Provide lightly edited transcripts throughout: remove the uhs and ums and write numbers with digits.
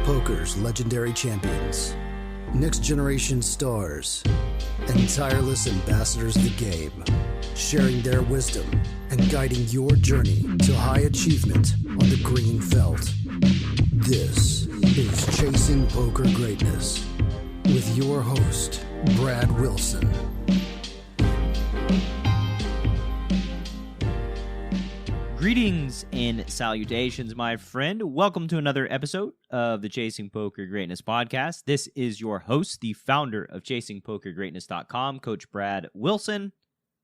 Poker's legendary champions, next generation stars, and tireless ambassadors of the game, sharing their wisdom and guiding your journey to high achievement on the green felt. This is Chasing Poker Greatness with your host, Brad Wilson. Greetings and salutations, my friend. Welcome to another episode of the Chasing Poker Greatness podcast. This is your host, the founder of ChasingPokerGreatness.com, Coach Brad Wilson.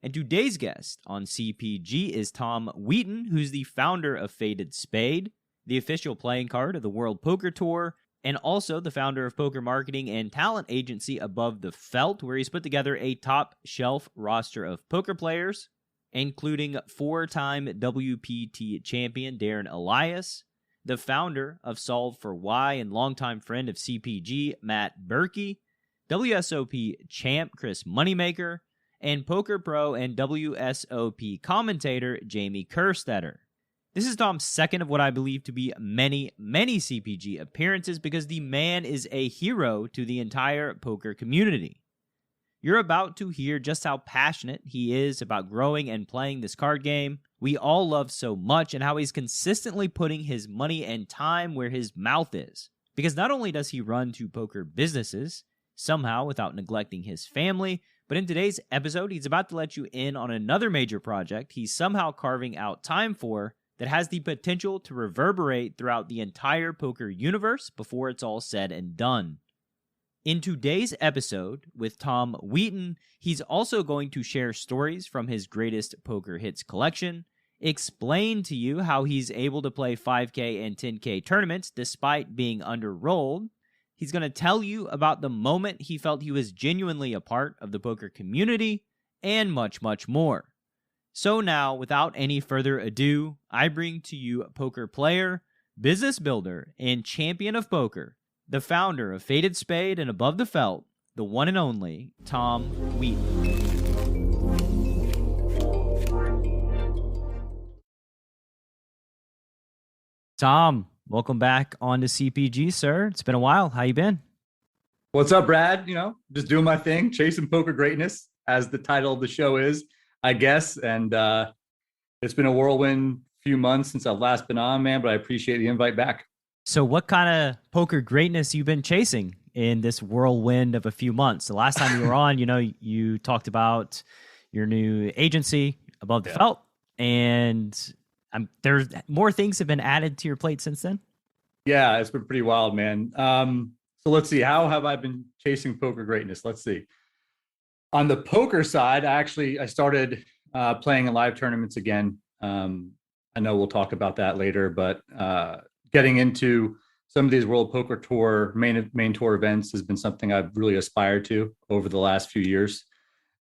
And today's guest on CPG is Tom Wheaton, who's the founder of Faded Spade, the official playing card of the World Poker Tour, and also the founder of poker marketing and talent agency Above the Felt, where he's put together a top-shelf roster of poker players, including four-time WPT champion Darren Elias, the founder of SolveForWhy and longtime friend of CPG Matt Berkey, WSOP Champ Chris Moneymaker, and poker pro and WSOP commentator Jamie Kerstetter. This is Tom's second of what I believe to be many CPG appearances because the man is a hero to the entire poker community. You're about to hear just how passionate he is about growing and playing this card game we all love so much, and how he's consistently putting his money and time where his mouth is. Because not only does he run two poker businesses, somehow without neglecting his family, but in today's episode, he's about to let you in on another major project he's somehow carving out time for that has the potential to reverberate throughout the entire poker universe before it's all said and done. In today's episode with Tom Wheaton, he's also going to share stories from his greatest poker hits collection, explain to you how he's able to play 5K and 10K tournaments despite being underrolled. He's going to tell you about the moment he felt he was genuinely a part of the poker community, and much, much more. So now, without any further ado, I bring to you poker player, business builder, and champion of poker, the founder of Faded Spade and Above the Felt, the one and only Tom Wheaton. Tom, welcome back on to CPG, sir. It's been a while. How you been? What's up, Brad? Just doing my thing, chasing poker greatness, as the title of the show is, I guess. And it's been a whirlwind few months since I've last been on, man, but I appreciate the invite back. So what kind of poker greatness you've been chasing in this whirlwind of a few months? The last time you were on, you talked about your new agency, Above the Felt, and there's more things have been added to your plate since then. Yeah, it's been pretty wild, man. So let's see. How have I been chasing poker greatness? Let's see. On the poker side, I started playing in live tournaments again. I know we'll talk about that later, but getting into some of these World Poker Tour main tour events has been something I've really aspired to over the last few years,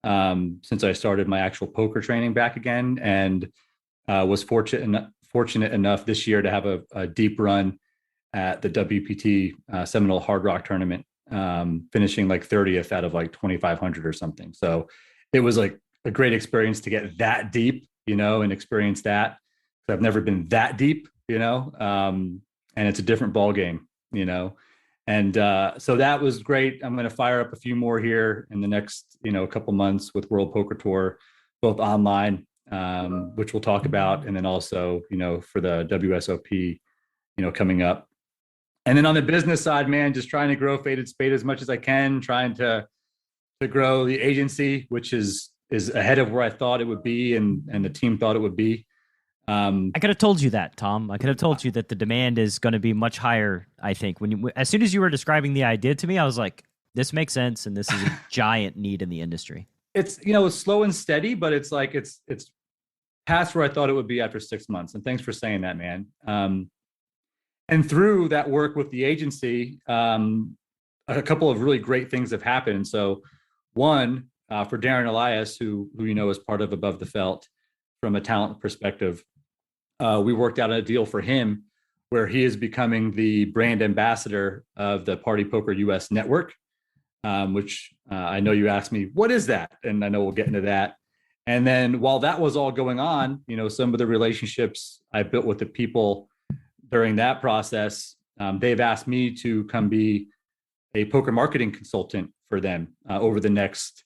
since I started my actual poker training back again, and was fortunate enough this year to have a deep run at the WPT Seminole Hard Rock tournament, finishing like 30th out of like 2,500 or something. So it was like a great experience to get that deep, and experience that. So I've never been that deep, and it's a different ball game, and so that was great. I'm going to fire up a few more here in the next, couple months with World Poker Tour, both online, which we'll talk about, and then also, for the WSOP, coming up. And then on the business side, man, just trying to grow Faded Spade as much as I can, trying to grow the agency, which is ahead of where I thought it would be, and the team thought it would be. I could have told you that, Tom. I could have told you that the demand is going to be much higher. I think as soon as you were describing the idea to me, I was like, this makes sense. And this is a giant need in the industry. It's, it's slow and steady, but it's like, it's past where I thought it would be after 6 months. And thanks for saying that, man. And through that work with the agency, a couple of really great things have happened. So one, for Darren Elias, who is part of Above the Felt from a talent perspective, we worked out a deal for him where he is becoming the brand ambassador of the Party Poker US network, which I know you asked me, what is that? And I know we'll get into that. And then while that was all going on, some of the relationships I built with the people during that process they've asked me to come be a poker marketing consultant for them over the next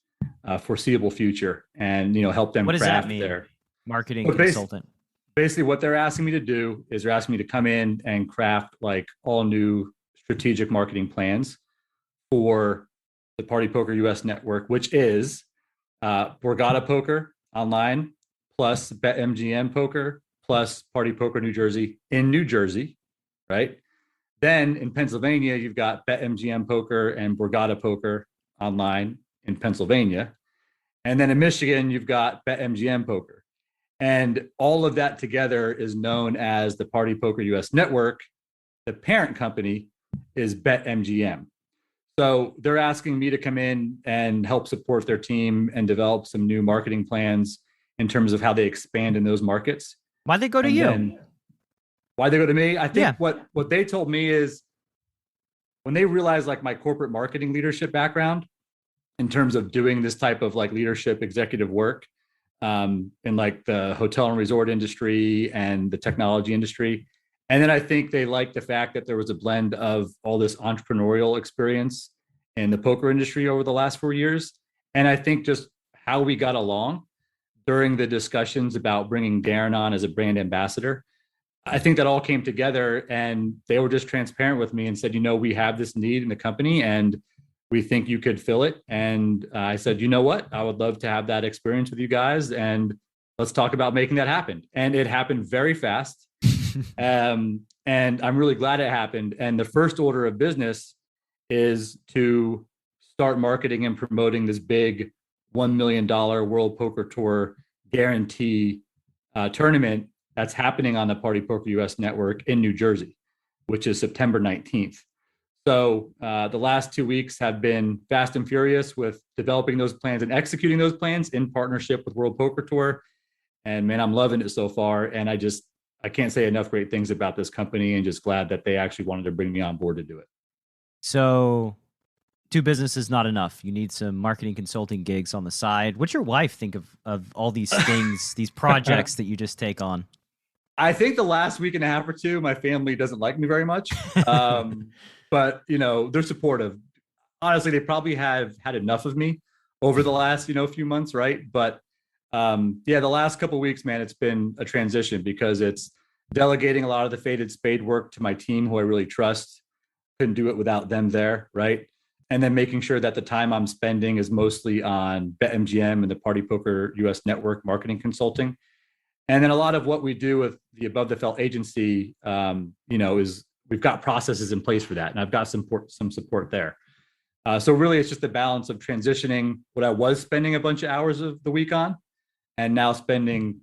foreseeable future, and help them What does craft that mean? their Marketing But consultant. basically what they're asking me to do is they're asking me to come in and craft like all new strategic marketing plans for the Party Poker US network, which is Borgata Poker online, plus BetMGM Poker, plus Party Poker New Jersey in New Jersey, right? Then in Pennsylvania, you've got BetMGM Poker and Borgata Poker online in Pennsylvania. And then in Michigan, you've got BetMGM Poker. And all of that together is known as the Party Poker US Network. The parent company is BetMGM. So they're asking me to come in and help support their team and develop some new marketing plans in terms of how they expand in those markets. Why'd they go to you? Why they go to me? I think what they told me is when they realized like my corporate marketing leadership background in terms of doing this type of like leadership executive work in like the hotel and resort industry and the technology industry. And then I think they liked the fact that there was a blend of all this entrepreneurial experience in the poker industry over the last 4 years. And I think just how we got along during the discussions about bringing Darren on as a brand ambassador, I think that all came together, and they were just transparent with me and said, we have this need in the company and we think you could fill it. And I said, you know what? I would love to have that experience with you guys, and let's talk about making that happen. And it happened very fast. And I'm really glad it happened. And the first order of business is to start marketing and promoting this big $1 million World Poker Tour guarantee tournament that's happening on the Party Poker US network in New Jersey, which is September 19th. So the last 2 weeks have been fast and furious with developing those plans and executing those plans in partnership with World Poker Tour. And man, I'm loving it so far. And I can't say enough great things about this company, and just glad that they actually wanted to bring me on board to do it. So 2 businesses not enough. You need some marketing consulting gigs on the side. What's your wife think of all these things, these projects that you just take on? I think the last week and a half or two, my family doesn't like me very much. But, they're supportive. Honestly, they probably have had enough of me over the last, few months, right? But the last couple of weeks, man, it's been a transition because it's delegating a lot of the Faded Spade work to my team, who I really trust. Couldn't do it without them there, right? And then making sure that the time I'm spending is mostly on BetMGM and the Party Poker US network marketing consulting. And then a lot of what we do with the Above the Felt agency, is we've got processes in place for that. And I've got some support there. So really, it's just a balance of transitioning what I was spending a bunch of hours of the week on, and now spending,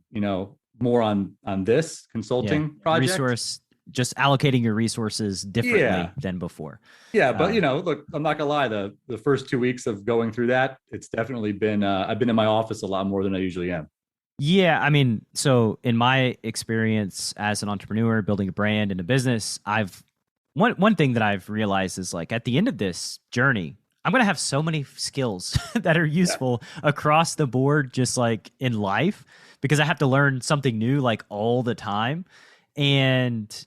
more on this consulting project. Just allocating your resources differently than before. Yeah, but look, I'm not gonna lie. The first 2 weeks of going through that, it's definitely been. I've been in my office a lot more than I usually am. Yeah, I mean, so in my experience as an entrepreneur building a brand and a business, one thing that I've realized is like at the end of this journey, I'm going to have so many skills that are useful across the board, just like in life, because I have to learn something new like all the time. And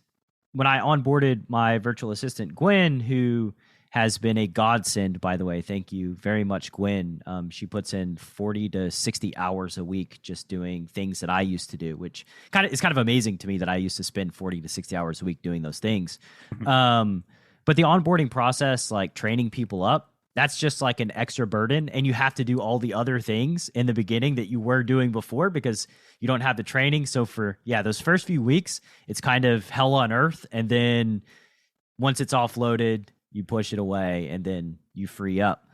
when I onboarded my virtual assistant, Gwen, who has been a godsend, by the way, thank you very much, Gwen. She puts in 40 to 60 hours a week just doing things that I used to do, which is kind of amazing to me that I used to spend 40 to 60 hours a week doing those things. But the onboarding process, like training people up, that's just like an extra burden, and you have to do all the other things in the beginning that you were doing before because you don't have the training. So for those first few weeks, it's kind of hell on earth, and then once it's offloaded, you push it away and then you free up.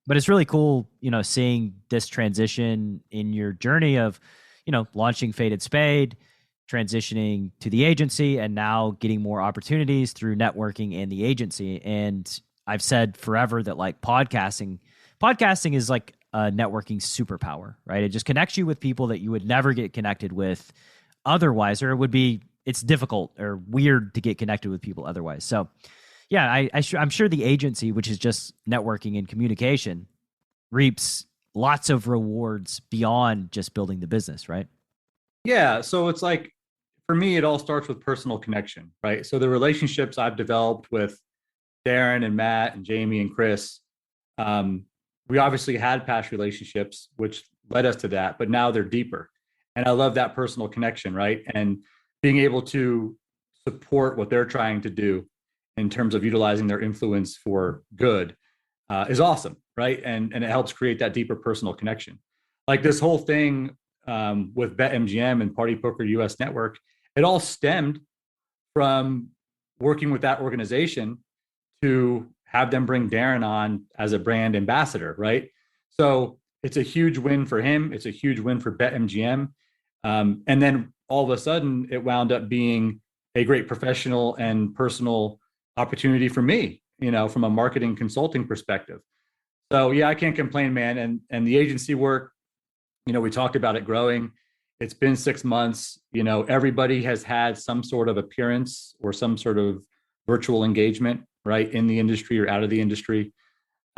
But it's really cool, seeing this transition in your journey of, launching Faded Spade, transitioning to the agency, and now getting more opportunities through networking and the agency. And I've said forever that like podcasting is like a networking superpower, right? It just connects you with people that you would never get connected with otherwise, or it's difficult or weird to get connected with people otherwise. So yeah, I'm sure the agency, which is just networking and communication, reaps lots of rewards beyond just building the business, right? Yeah. So it's like, for me, it all starts with personal connection, right? So the relationships I've developed with Darren and Matt and Jamie and Chris, we obviously had past relationships, which led us to that, but now they're deeper. And I love that personal connection, right? And being able to support what they're trying to do in terms of utilizing their influence for good is awesome, right? And it helps create that deeper personal connection. Like this whole thing with BetMGM and Party Poker US Network, it all stemmed from working with that organization to have them bring Darren on as a brand ambassador, right? So it's a huge win for him. It's a huge win for BetMGM. And then all of a sudden, it wound up being a great professional and personal opportunity for me, from a marketing consulting perspective. So yeah, I can't complain, man. And the agency work, we talked about it growing. It's been 6 months. Everybody has had some sort of appearance or some sort of virtual engagement, right, in the industry or out of the industry.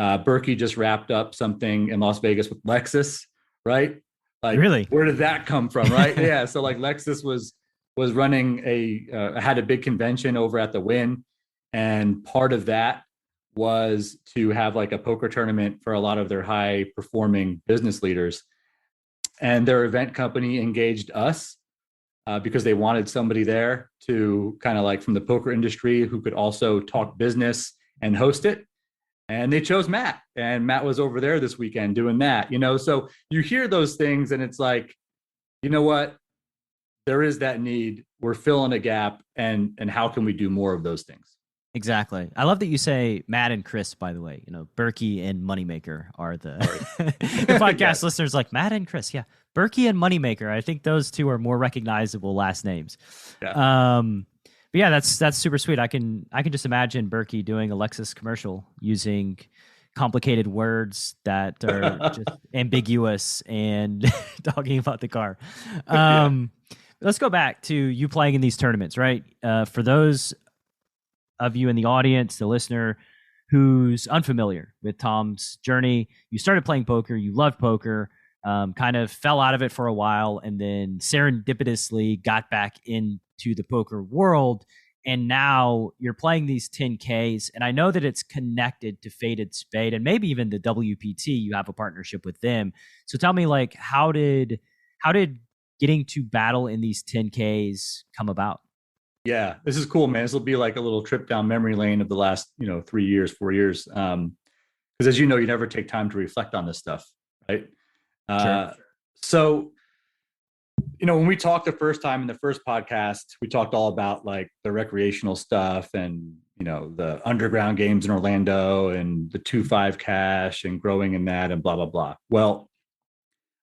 Berkey just wrapped up something in Las Vegas with Lexus, right? Like, really? Where did that come from, right? Yeah. So like Lexus was running had a big convention over at the Wynn, and part of that was to have like a poker tournament for a lot of their high performing business leaders. And their event company engaged us because they wanted somebody there to kind of like from the poker industry who could also talk business and host it. And they chose Matt, and Matt was over there this weekend doing that, so you hear those things and it's like, you know what, there is that need, we're filling a gap, and how can we do more of those things? Exactly. I love that you say Matt and Chris, by the way. Berkey and Moneymaker are the podcast listeners like Matt and Chris. Yeah. Berkey and Moneymaker. I think those two are more recognizable last names. Yeah. But yeah, that's super sweet. I can just imagine Berkey doing a Lexus commercial using complicated words that are just ambiguous and talking about the car. Let's go back to you playing in these tournaments, right? For those of you in the audience, the listener who's unfamiliar with Tom's journey, you started playing poker, you loved poker, kind of fell out of it for a while, and then serendipitously got back into the poker world. And now you're playing these 10Ks. And I know that it's connected to Faded Spade and maybe even the WPT. You have a partnership with them. So tell me, like, how did getting to battle in these 10Ks come about? Yeah, this is cool, man. This will be like a little trip down memory lane of the last, 3 years, 4 years. Because as you know, you never take time to reflect on this stuff, right? Sure. So, when we talked the first time in the first podcast, we talked all about like the recreational stuff and, the underground games in Orlando and the 2-5 cash and growing in that and blah, blah, blah. Well,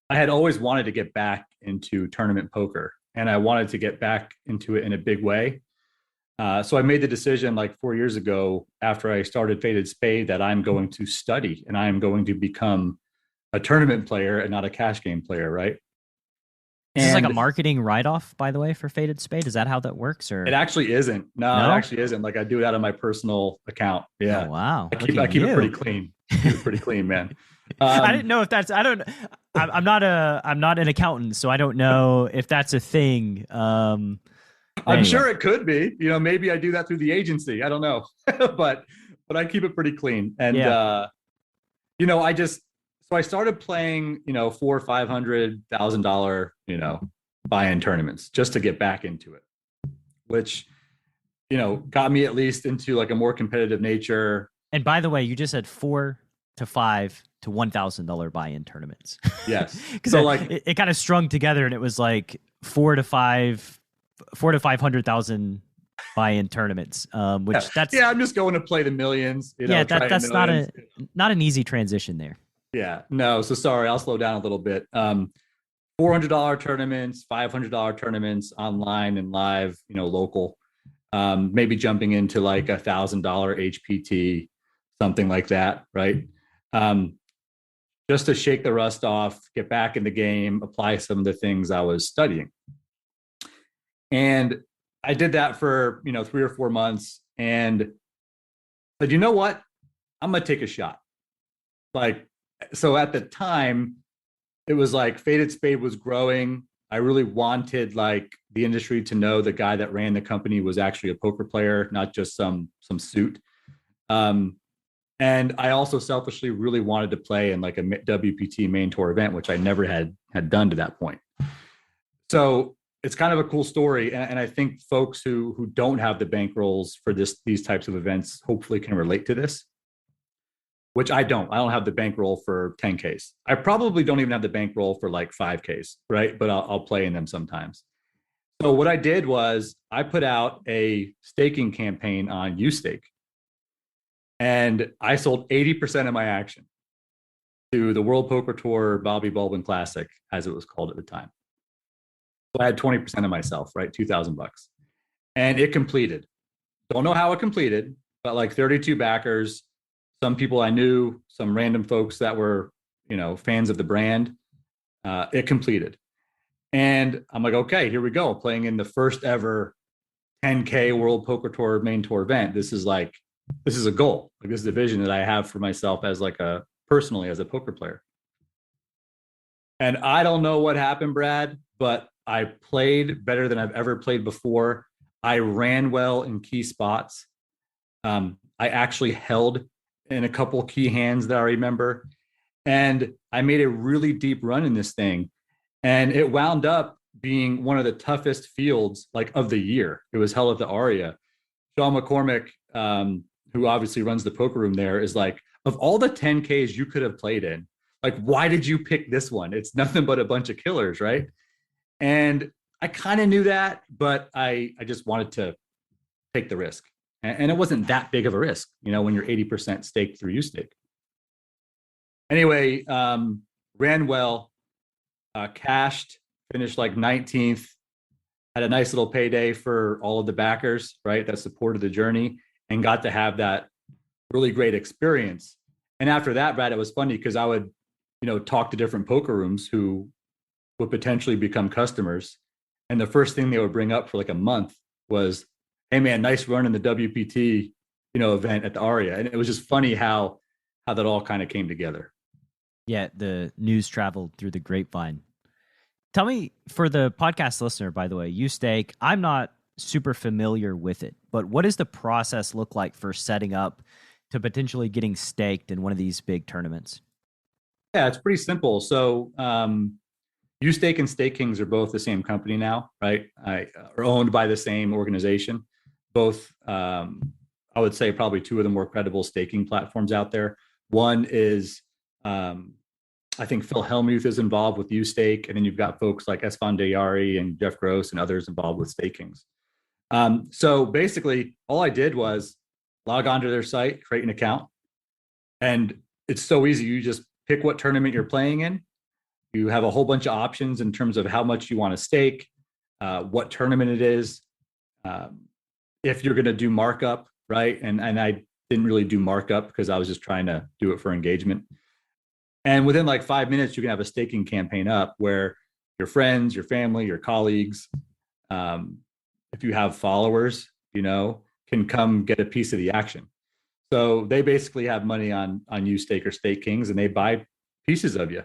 I had always wanted to get back into tournament poker, and I wanted to get back into it in a big way. So I made the decision like 4 years ago after I started Faded Spade that I'm going to study and I'm going to become a tournament player and not a cash game player, right? Is this like a marketing write-off, by the way, for Faded Spade? Is that how that works? Or it actually isn't. No, it actually isn't. Like I do it out of my personal account. Yeah. Oh, wow. I keep it pretty clean. Keep it pretty clean, man. I didn't know if that's. I'm not an accountant, so I don't know if that's a thing. I'm sure it could be. Maybe I do that through the agency. I don't know, but I keep it pretty clean. And I started playing, $400,000 or $500,000, buy-in tournaments just to get back into it, which, got me at least into like a more competitive nature. And by the way, you just said $4,000 to $5,000 to $1,000 buy-in tournaments. Yes. Because so it kind of strung together, and it was like $4,000 to $500,000 buy-in tournaments. That's I'm just going to play the millions. That's not an easy transition there. Yeah, no. So sorry, I'll slow down a little bit. $400 tournaments, $500 tournaments online and live, local. Maybe jumping into like $1,000 HPT, something like that, right? Just to shake the rust off, get back in the game, apply some of the things I was studying. And I did that for 3 or 4 months, and said, you know what, I'm gonna take a shot. So at the time, it was like Faded Spade was growing. I really wanted like the industry to know the guy that ran the company was actually a poker player, not just some suit. And I also selfishly really wanted to play in like a WPT main tour event, which I never had done to that point. So it's kind of a cool story. And I think folks who don't have the bankrolls for these types of events hopefully can relate to this, which I don't. I don't have the bankroll for 10Ks. I probably don't even have the bankroll for like 5Ks, right? But I'll play in them sometimes. So what I did was I put out a staking campaign on Ustake. And I sold 80% of my action to the World Poker Tour Bobby Baldwin Classic, as it was called at the time. So I had 20% of myself, right? $2,000. And it completed. Don't know how it completed, but like 32 backers, some people I knew, some random folks that were, fans of the brand. It completed. And I'm like, okay, here we go. Playing in the first ever 10K World Poker Tour main tour event. This is a goal. Like this is a vision that I have for myself as personally as a poker player. And I don't know what happened, Brad, but I played better than I've ever played before. I ran well in key spots. I actually held in a couple key hands that I remember. And I made a really deep run in this thing. And it wound up being one of the toughest fields of the year. It was held at the Aria. Sean McCormick, who obviously runs the poker room there, is like, of all the 10Ks you could have played in, why did you pick this one? It's nothing but a bunch of killers, right? And I kind of knew that, but I just wanted to take the risk. And it wasn't that big of a risk, when you're 80% staked through Ustake. Anyway, ran well, cashed, finished 19th, had a nice little payday for all of the backers, right, that supported the journey, and got to have that really great experience. And after that, Brad, it was funny because I would, talk to different poker rooms who would potentially become customers. And the first thing they would bring up for a month was, hey man, nice run in the WPT, event at the Aria. And it was just funny how that all kind of came together. Yeah, the news traveled through the grapevine. Tell me, for the podcast listener, by the way, Ustake, I'm not super familiar with it, but what does the process look like for setting up to potentially getting staked in one of these big tournaments? Yeah, it's pretty simple. So Ustake and StakeKings are both the same company now, right? Are owned by the same organization. Both, I would say, probably two of the more credible staking platforms out there. One is, I think Phil Hellmuth is involved with Ustake, and then you've got folks like Esfan Dayari and Jeff Gross and others involved with StakeKings. So basically, all I did was log onto their site, create an account, and it's so easy. You just pick what tournament you're playing in. You have a whole bunch of options in terms of how much you want to stake, what tournament it is, if you're going to do markup, right? And I didn't really do markup because I was just trying to do it for engagement. And within 5 minutes, you can have a staking campaign up where your friends, your family, your colleagues, if you have followers, can come get a piece of the action. So they basically have money on Ustake or StakeKings, and they buy pieces of you.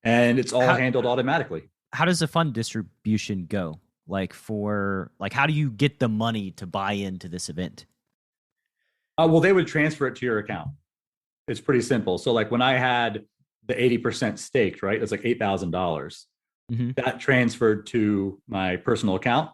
And it's all handled automatically. How does the fund distribution go? How do you get the money to buy into this event? Well, they would transfer it to your account. It's pretty simple. So when I had the 80% staked, right, it's $8,000. Mm-hmm. That transferred to my personal account,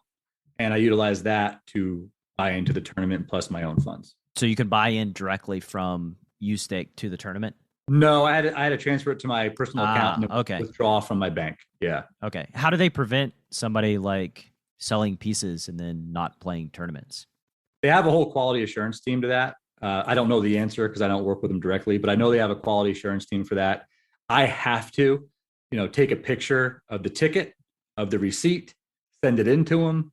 and I utilized that to buy into the tournament plus my own funds. So you can buy in directly from Ustake to the tournament? No, I had to transfer it to my personal account and withdraw from my bank. Yeah. Okay. How do they prevent somebody selling pieces and then not playing tournaments? They have a whole quality assurance team to that. I don't know the answer because I don't work with them directly, but I know they have a quality assurance team for that. I have to, take a picture of the ticket, of the receipt, send it into them,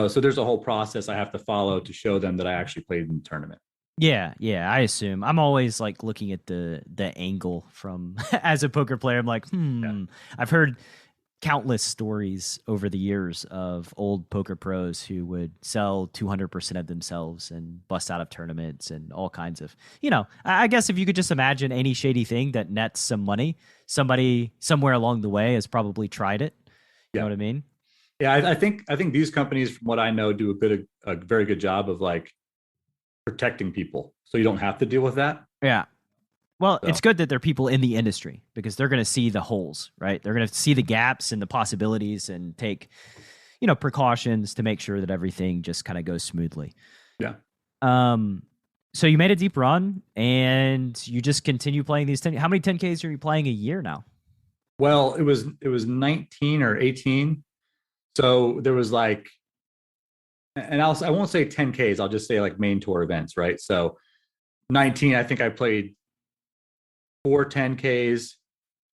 so there's a whole process I have to follow to show them that I actually played in the tournament. Yeah, I assume. I'm always looking at the angle from as a poker player. I'm like, yeah. I've heard countless stories over the years of old poker pros who would sell 200% of themselves and bust out of tournaments and all kinds of, I guess if you could just imagine any shady thing that nets some money, somebody somewhere along the way has probably tried it. You know what I mean? Yeah, I think these companies, from what I know, do a very good job of like protecting people, so you don't have to deal with that. Yeah. Well, So it's good that there are people in the industry because they're going to see the holes, right? They're going to see the gaps and the possibilities and take, precautions to make sure that everything just kind of goes smoothly. yeah. So you made a deep run and you just continue playing these 10. How many 10Ks are you playing a year now? Well, it was 19 or 18. So there was like, and I won't say 10Ks. I'll just say like main tour events, right? So 19, I think I played 4 10Ks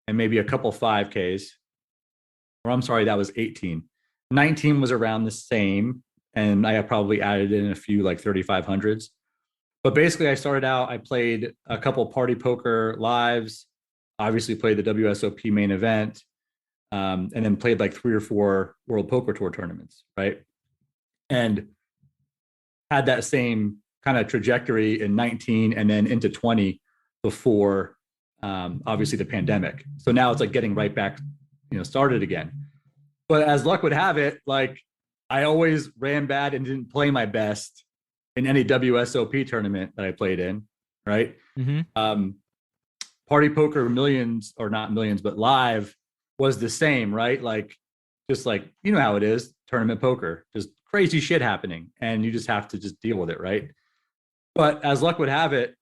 and maybe a couple 5Ks. Or I'm sorry, that was 18. 19 was around the same, and I probably added in a few like 3500s. But basically, I started out, I played a couple party poker lives, obviously played the WSOP main event, and then played like 3 or 4 World Poker Tour tournaments, right? And had that same kind of trajectory in 19 and then into 20 before obviously the pandemic. So now it's like getting right back, started again. But as luck would have it, like I always ran bad and didn't play my best in any WSOP tournament that I played in, right? Mm-hmm. Party poker millions, or not millions, but live was the same, right? Like, just like, how it is, tournament poker, just crazy shit happening. And you just have to just deal with it, right? But as luck would have it,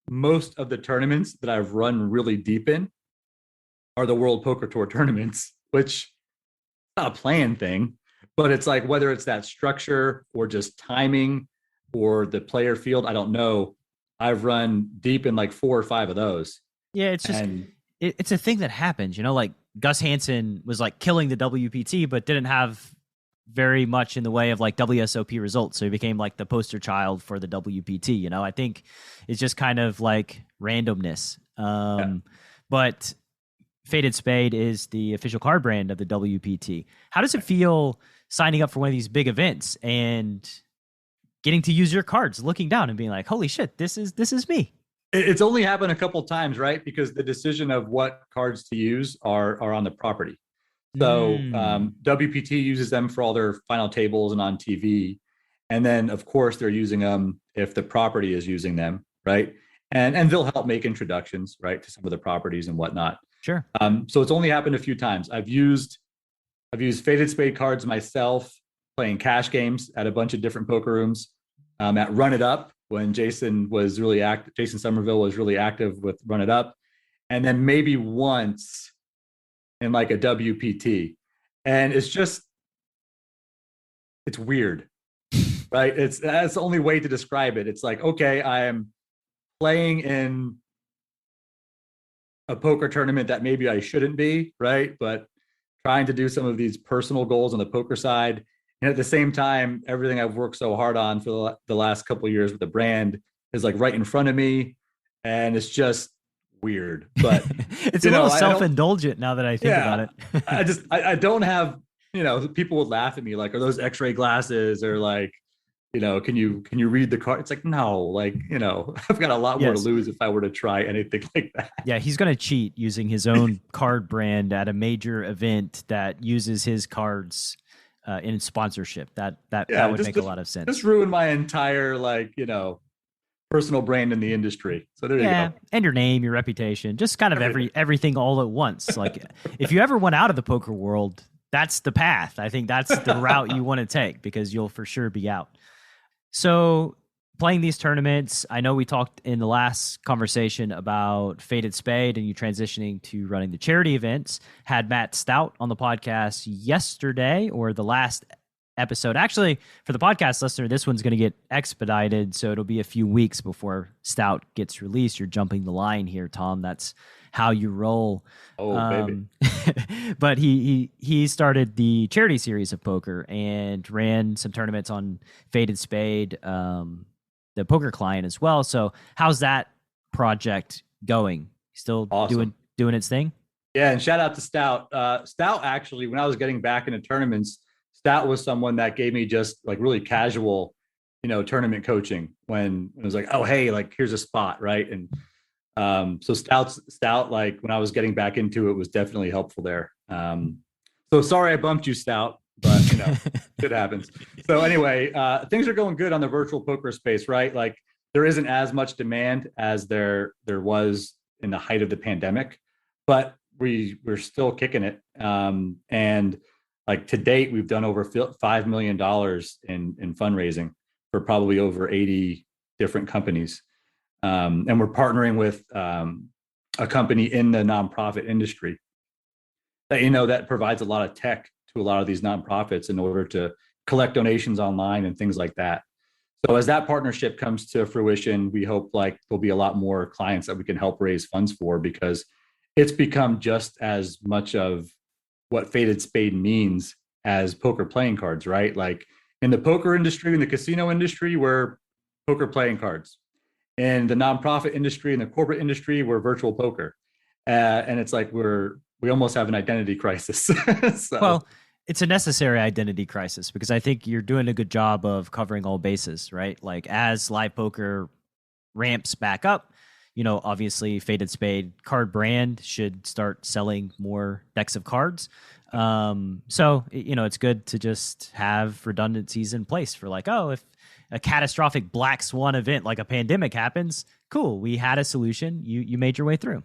most of the tournaments that I've run really deep in are the World Poker Tour tournaments, which not a planned thing, but it's like whether it's that structure or just timing or the player field, I don't know. I've run deep in like 4 or 5 of those. Yeah, it's just it's a thing that happens, like Gus Hansen was like killing the WPT, but didn't have very much in the way of like WSOP results. So he became like the poster child for the WPT. I think it's just kind of like randomness. But Faded Spade is the official card brand of the WPT. How does it feel signing up for one of these big events and getting to use your cards, looking down and being like, holy shit, this is me? It's only happened a couple of times, right? Because the decision of what cards to use are on the property. So WPT uses them for all their final tables and on TV. And then, of course, they're using them if the property is using them, right? And they'll help make introductions, right, to some of the properties and whatnot. Sure. So it's only happened a few times. I've used Faded Spade cards myself, playing cash games at a bunch of different poker rooms. At Run It Up, when Jason Somerville was really active with Run It Up, and then maybe once in like a WPT. And it's weird, right? That's the only way to describe it. It's like, okay, I am playing in a poker tournament that maybe I shouldn't be, right? But trying to do some of these personal goals on the poker side. And at the same time, everything I've worked so hard on for the last couple of years with the brand is like right in front of me. And it's just weird, but it's a little self-indulgent now that I think about it. I don't have, people would laugh at me like, are those x-ray glasses, or like, can you read the card? It's like, no, like, I've got a lot more to lose if I were to try anything like that. Yeah, he's going to cheat using his own card brand at a major event that uses his cards in sponsorship. That would make a lot of sense. Just ruin my entire, like, personal brand in the industry. So there you go. And your name, your reputation, just kind of everything all at once. Like if you ever went out of the poker world, that's the path. I think that's the route you want to take, because you'll for sure be out. So playing these tournaments, I know we talked in the last conversation about Faded Spade and you transitioning to running the charity events. Had Matt Stout on the podcast yesterday, or the last episode. Actually, for the podcast listener, this one's going to get expedited, so it'll be a few weeks before Stout gets released. You're jumping the line here, Tom. That's how you roll. Baby. But he started the charity series of poker and ran some tournaments on Faded Spade, the poker client as well. So how's that project going? Still awesome. doing its thing? Yeah, and shout out to Stout. Stout, actually, when I was getting back into tournaments, Stout was someone that gave me just like really casual, tournament coaching when it was like, oh, hey, like here's a spot, right? And so Stout, like when I was getting back into it, was definitely helpful there. So So sorry I bumped you, Stout, but shit happens. So anyway, things are going good on the virtual poker space, right? Like there isn't as much demand as there was in the height of the pandemic, but we're still kicking it. And like to date, we've done over $5 million in fundraising for probably over 80 different companies. And we're partnering with a company in the nonprofit industry that provides a lot of tech to a lot of these nonprofits in order to collect donations online and things like that. So as that partnership comes to fruition, we hope like there'll be a lot more clients that we can help raise funds for, because it's become just as much of what Faded Spade means as poker playing cards, right? Like in the poker industry, in the casino industry, we're poker playing cards. In the nonprofit industry, in the corporate industry, we're virtual poker. And it's like we almost have an identity crisis. So. Well, it's a necessary identity crisis, because I think you're doing a good job of covering all bases, right? Like as live poker ramps back up, obviously Faded Spade card brand should start selling more decks of cards. So, it's good to just have redundancies in place for like, oh, if a catastrophic black swan event like a pandemic happens, cool, we had a solution. You made your way through.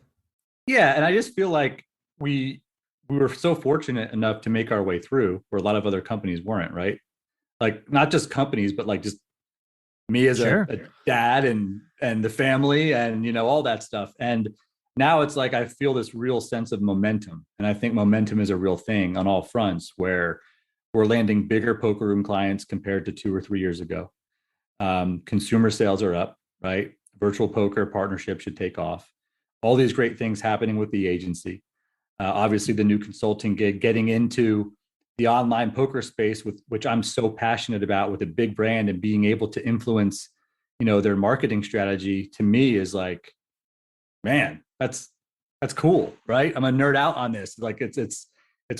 Yeah, and I just feel like we were so fortunate enough to make our way through where a lot of other companies weren't, right? Like not just companies, but like just me as a dad and the family and all that stuff. And now it's like I feel this real sense of momentum. And I think momentum is a real thing on all fronts, where we're landing bigger poker room clients compared to 2 or 3 years ago. Consumer sales are up, right? Virtual poker partnership should take off. All these great things happening with the agency. Obviously, the new consulting gig, getting into the online poker space, with which I'm so passionate about, with a big brand and being able to influence, their marketing strategy, to me is like, man, that's cool, right? I'm a nerd out on this. Like it's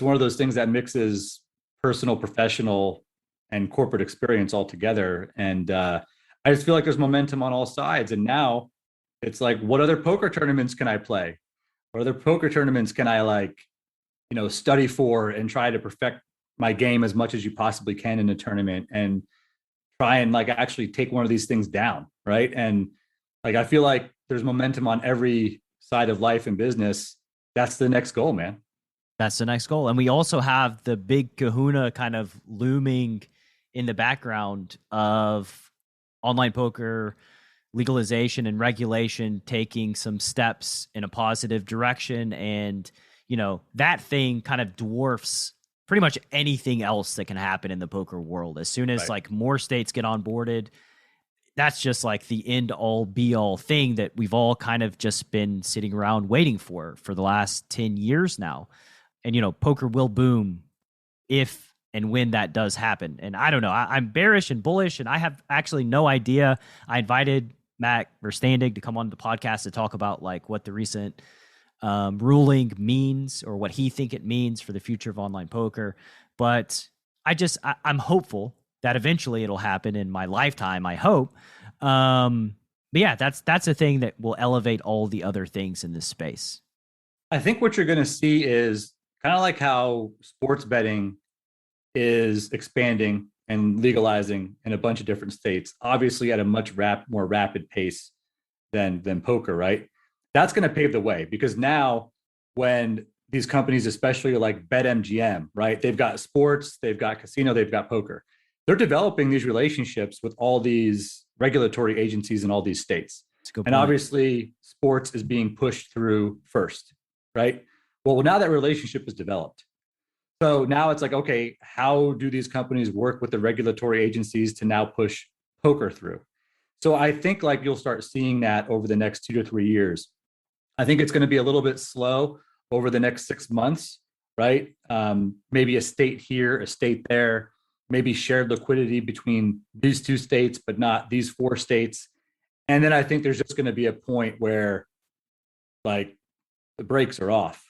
one of those things that mixes personal, professional, and corporate experience all together. And I just feel like there's momentum on all sides. And now it's like, what other poker tournaments can I play? What other poker tournaments can I study for and try to perfect my game as much as you possibly can in a tournament, and try and like actually take one of these things down, right? And like I feel like there's momentum on every side of life and business. That's the next goal, man. That's the next goal. And we also have the Bigkahuna kind of looming in the background of online poker legalization and regulation taking some steps in a positive direction. And, that thing kind of dwarfs pretty much anything else that can happen in the poker world. As soon as like more states get onboarded, that's just like the end all be all thing that we've all kind of just been sitting around waiting for the last 10 years now. And, poker will boom if and when that does happen. And I don't know, I'm bearish and bullish, and I have actually no idea. I invited Matt Verstandig to come on the podcast to talk about like what the recent ruling means, or what he think it means for the future of online poker. But I'm hopeful that eventually it'll happen in my lifetime, I hope. But yeah, that's a thing that will elevate all the other things in this space. I think what you're going to see is kind of like how sports betting is expanding and legalizing in a bunch of different states, obviously at a much more rapid pace than poker, right? That's going to pave the way, because now when these companies, especially like BetMGM, right? They've got sports, they've got casino, they've got poker. They're developing these relationships with all these regulatory agencies in all these states. And obviously sports is being pushed through first, right? Well, now that relationship is developed. So now it's like, okay, how do these companies work with the regulatory agencies to now push poker through? So I think like you'll start seeing that over the next 2 to 3 years. I think it's going to be a little bit slow over the next 6 months, right? Maybe a state here, a state there, maybe shared liquidity between these 2 states, but not these 4 states. And then I think there's just going to be a point where like the brakes are off.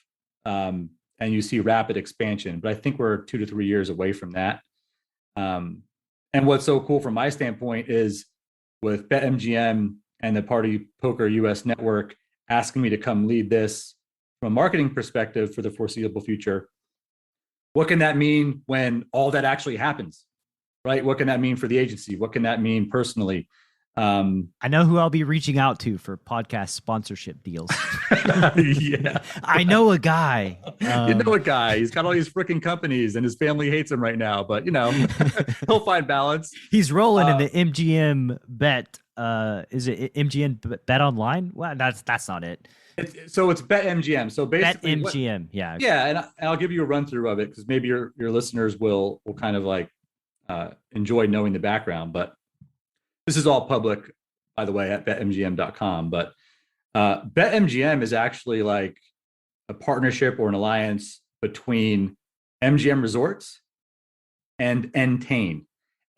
And you see rapid expansion, but I think we're 2 to 3 years away from that. And what's so cool from my standpoint is with BetMGM and the Party Poker US network asking me to come lead this from a marketing perspective for the foreseeable future. What can that mean when all that actually happens, right? What can that mean for the agency? What can that mean personally? I know who I'll be reaching out to for podcast sponsorship deals. Yeah. I know a guy. You know a guy. He's got all these freaking companies and his family hates him right now, but he'll find balance. He's rolling in the MGM Bet. Is it MGM Bet Online? Well, that's not it. So it's Bet MGM. So basically Bet MGM. Yeah. Yeah. And I'll give you a run through of it because maybe your listeners will kind of like enjoy knowing the background, but this is all public, by the way, at betmgm.com. But BetMGM is actually like a partnership or an alliance between MGM Resorts and Entain.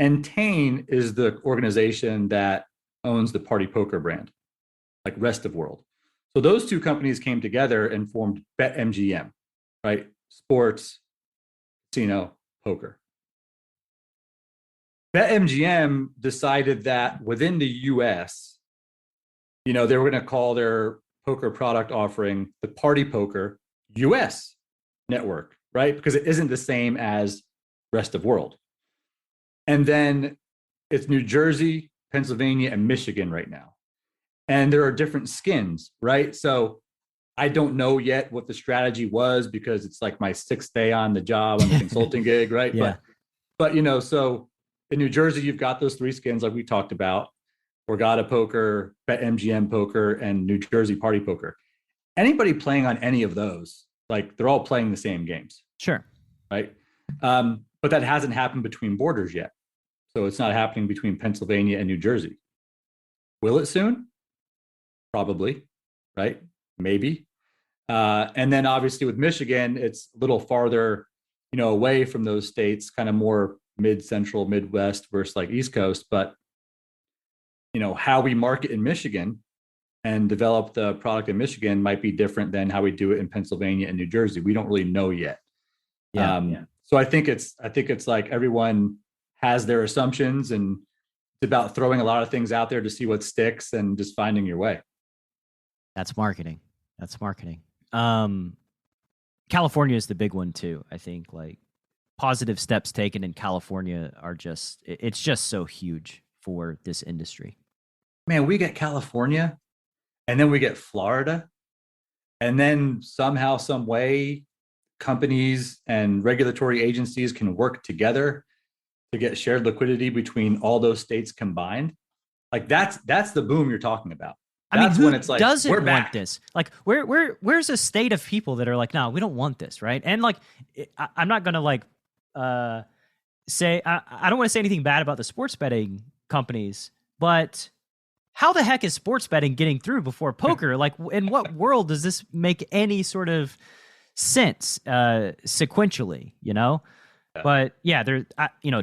Entain is the organization that owns the Party Poker brand, like Rest of World. So those two companies came together and formed BetMGM, right? Sports, casino, poker. BetMGM decided that within the US, they were going to call their poker product offering the Party Poker US network, right? Because it isn't the same as Rest of World. And then it's New Jersey, Pennsylvania, and Michigan right now. And there are different skins, right? So I don't know yet what the strategy was because it's like my 6th day on the job on the consulting gig, right? Yeah. But so in New Jersey, you've got those 3 skins like we talked about: Borgata Poker, BetMGM Poker, and New Jersey Party Poker. Anybody playing on any of those, like they're all playing the same games. Sure. Right. But that hasn't happened between borders yet. So it's not happening between Pennsylvania and New Jersey. Will it soon? Probably. Right. Maybe. And then obviously with Michigan, it's a little farther, away from those states, kind of more mid-central, Midwest versus like East Coast. But, how we market in Michigan and develop the product in Michigan might be different than how we do it in Pennsylvania and New Jersey. We don't really know yet. Yeah. So I think it's like everyone has their assumptions, and it's about throwing a lot of things out there to see what sticks and just finding your way. That's marketing. California is the big one too. I think like positive steps taken in California it's just so huge for this industry. Man, we get California and then we get Florida, and then somehow, some way, companies and regulatory agencies can work together to get shared liquidity between all those states combined. Like that's the boom you're talking about. That's who when it's like, doesn't we're want back. this? Like, where's a state of people that are like, no, we don't want this, right? And like, I'm not gonna like say I don't want to say anything bad about the sports betting companies, but how the heck is sports betting getting through before poker? Like, in what world does this make any sort of sense sequentially? Yeah. But yeah, they're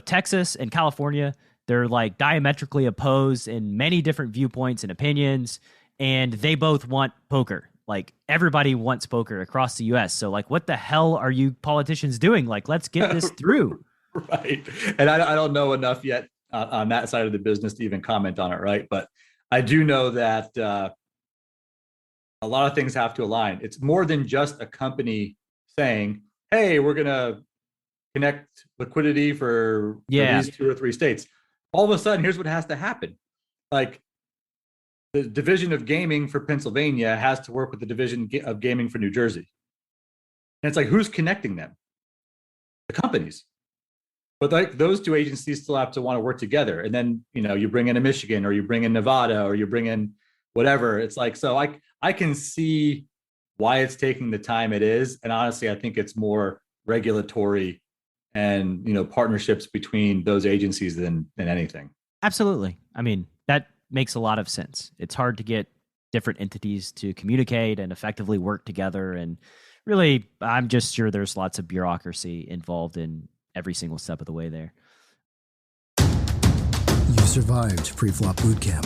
Texas and California, they're like diametrically opposed in many different viewpoints and opinions. And they both want poker. Like everybody wants poker across the US. So like, what the hell are you politicians doing? Like, let's get this through. Right. And I don't know enough yet on that side of the business to even comment on it. Right. But I do know that a lot of things have to align. It's more than just a company saying, hey, we're going to connect liquidity for these 2 or 3 states. All of a sudden, here's what has to happen. Like, the division of gaming for Pennsylvania has to work with the division of gaming for New Jersey. And it's like, who's connecting them? The companies. But like those 2 agencies still have to want to work together. And then, you bring in a Michigan, or you bring in Nevada, or you bring in whatever. It's like, so I can see why it's taking the time it is. And honestly, I think it's more regulatory and, partnerships between those agencies than anything. Absolutely. I mean, that makes a lot of sense. It's hard to get different entities to communicate and effectively work together. And really, I'm just sure there's lots of bureaucracy involved in every single step of the way there. You survived pre-flop boot camp.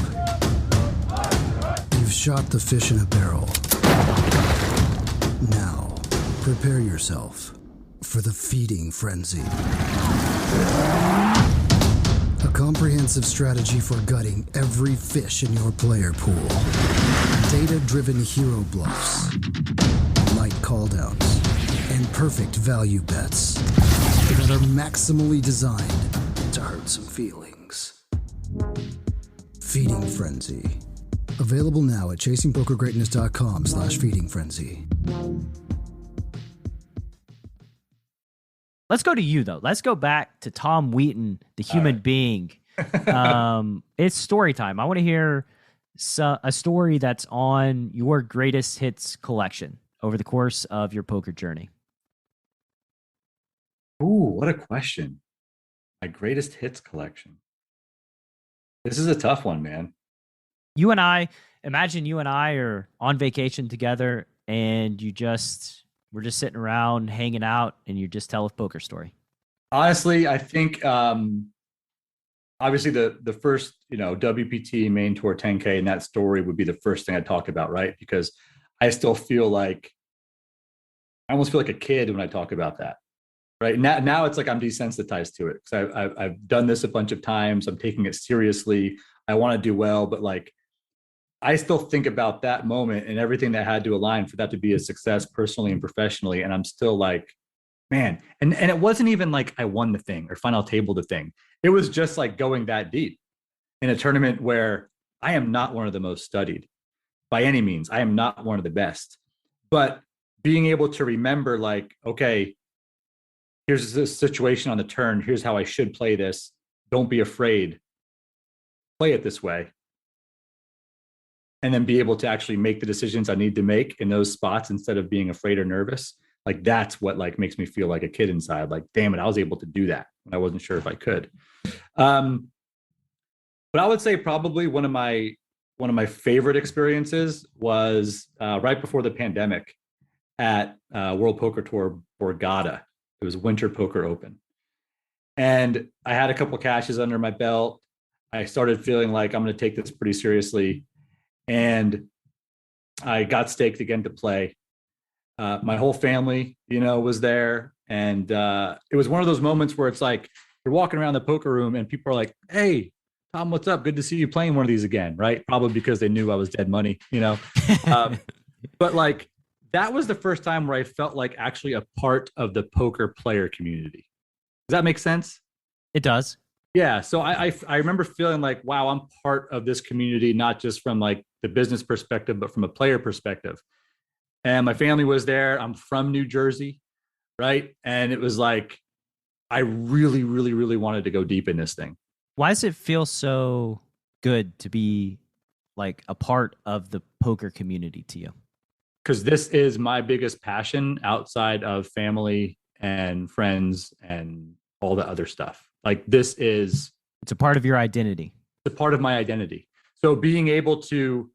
You've shot the fish in a barrel. Now, prepare yourself for the feeding frenzy. A comprehensive strategy for gutting every fish in your player pool. Data-driven hero bluffs, light call downs, and perfect value bets that are maximally designed to hurt some feelings. Feeding Frenzy. Available now at chasingpokergreatness.com/feeding frenzy. Let's go to you, though. Let's go back to Tom Wheaton, the human being. It's story time. I want to hear a story that's on your greatest hits collection over the course of your poker journey. Ooh, what a question. My greatest hits collection. This is a tough one, man. Imagine you and I are on vacation together and we're just sitting around hanging out and you just tell a poker story. Honestly, I think obviously the first, WPT main tour 10K and that story would be the first thing I'd talk about, right? Because I still feel like I almost feel like a kid when I talk about that. Right now, it's like I'm desensitized to it because I've done this a bunch of times. I'm taking it seriously. I want to do well, but like I still think about that moment and everything that had to align for that to be a success personally and professionally. And I'm still like, man, and it wasn't even like I won the thing or final table the thing. It was just like going that deep in a tournament where I am not one of the most studied by any means. I am not one of the best, but being able to remember like, okay, here's this situation on the turn. Here's how I should play this. Don't be afraid. Play it this way. And then be able to actually make the decisions I need to make in those spots instead of being afraid or nervous. Like that's what like makes me feel like a kid inside. Like, damn it, I was able to do that when I wasn't sure if I could. But I would say probably one of my favorite experiences was right before the pandemic at World Poker Tour Borgata. It was Winter Poker Open. And I had a couple cashes under my belt. I started feeling like I'm going to take this pretty seriously. And I got staked again to play. My whole family, was there. And it was one of those moments where it's like, you're walking around the poker room and people are like, hey, Tom, what's up? Good to see you playing one of these again, right? Probably because they knew I was dead money, But like, that was the first time where I felt like actually a part of the poker player community. Does that make sense? It does. Yeah. So I remember feeling like, wow, I'm part of this community, not just from like the business perspective, but from a player perspective. And my family was there. I'm from New Jersey, right? And it was like, I really, really, really wanted to go deep in this thing. Why does it feel so good to be like a part of the poker community to you? Because this is my biggest passion outside of family and friends and all the other stuff. Like it's a part of your identity. It's a part of my identity. So being able to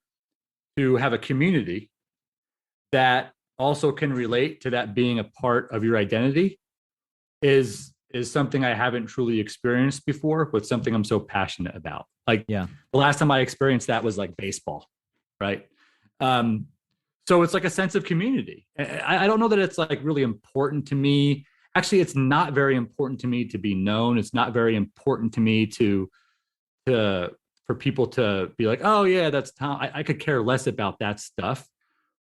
have a community that also can relate to that being a part of your identity is something I haven't truly experienced before, but something I'm so passionate about. Like the last time I experienced that was like baseball, right? So it's like a sense of community. I don't know that it's like really important to me. Actually, it's not very important to me to be known. It's not very important to me for people to be like, oh yeah, that's Tom. I could care less about that stuff.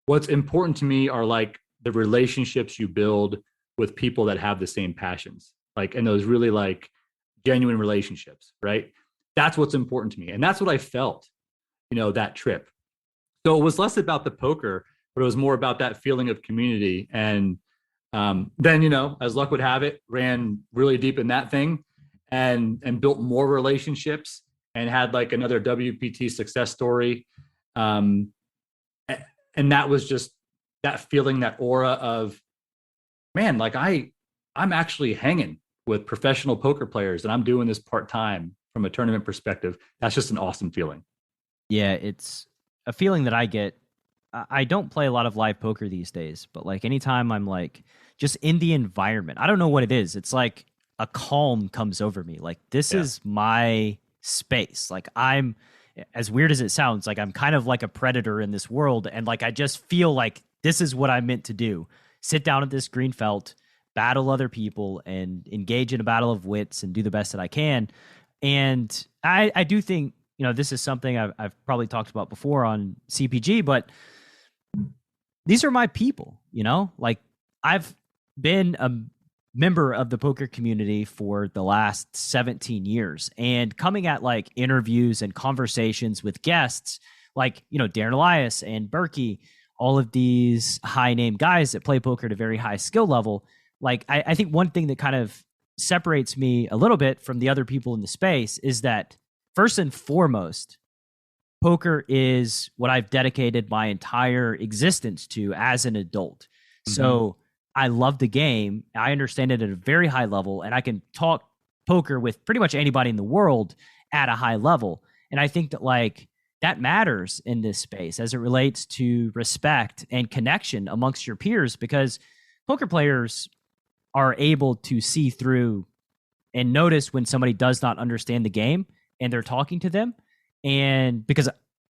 What's important to me are like the relationships you build with people that have the same passions, like, and those really like genuine relationships, right? That's what's important to me. And that's what I felt, that trip. So it was less about the poker, but it was more about that feeling of community. And then, as luck would have it, ran really deep in that thing and built more relationships and had like another WPT success story. And that was just that feeling, that aura of, man, like I'm actually hanging with professional poker players and I'm doing this part-time from a tournament perspective. That's just an awesome feeling. Yeah, it's a feeling that I get. I don't play a lot of live poker these days, but like anytime I'm like just in the environment, I don't know what it is. It's like a calm comes over me. Like this is my space. Like I'm, as weird as it sounds, like I'm kind of like a predator in this world. And like, I just feel like this is what I'm meant to do. Sit down at this green felt, battle other people and engage in a battle of wits and do the best that I can. And I do think, this is something I've probably talked about before on CPG, but these are my people, like I've been a member of the poker community for the last 17 years, and coming at like interviews and conversations with guests like, Darren Elias and Berkey, all of these high name guys that play poker at a very high skill level. Like, I think one thing that kind of separates me a little bit from the other people in the space is that, first and foremost, poker is what I've dedicated my entire existence to as an adult. Mm-hmm. So I love the game. I understand it at a very high level, and I can talk poker with pretty much anybody in the world at a high level. And I think that like that matters in this space as it relates to respect and connection amongst your peers, because poker players are able to see through and notice when somebody does not understand the game and they're talking to them. And because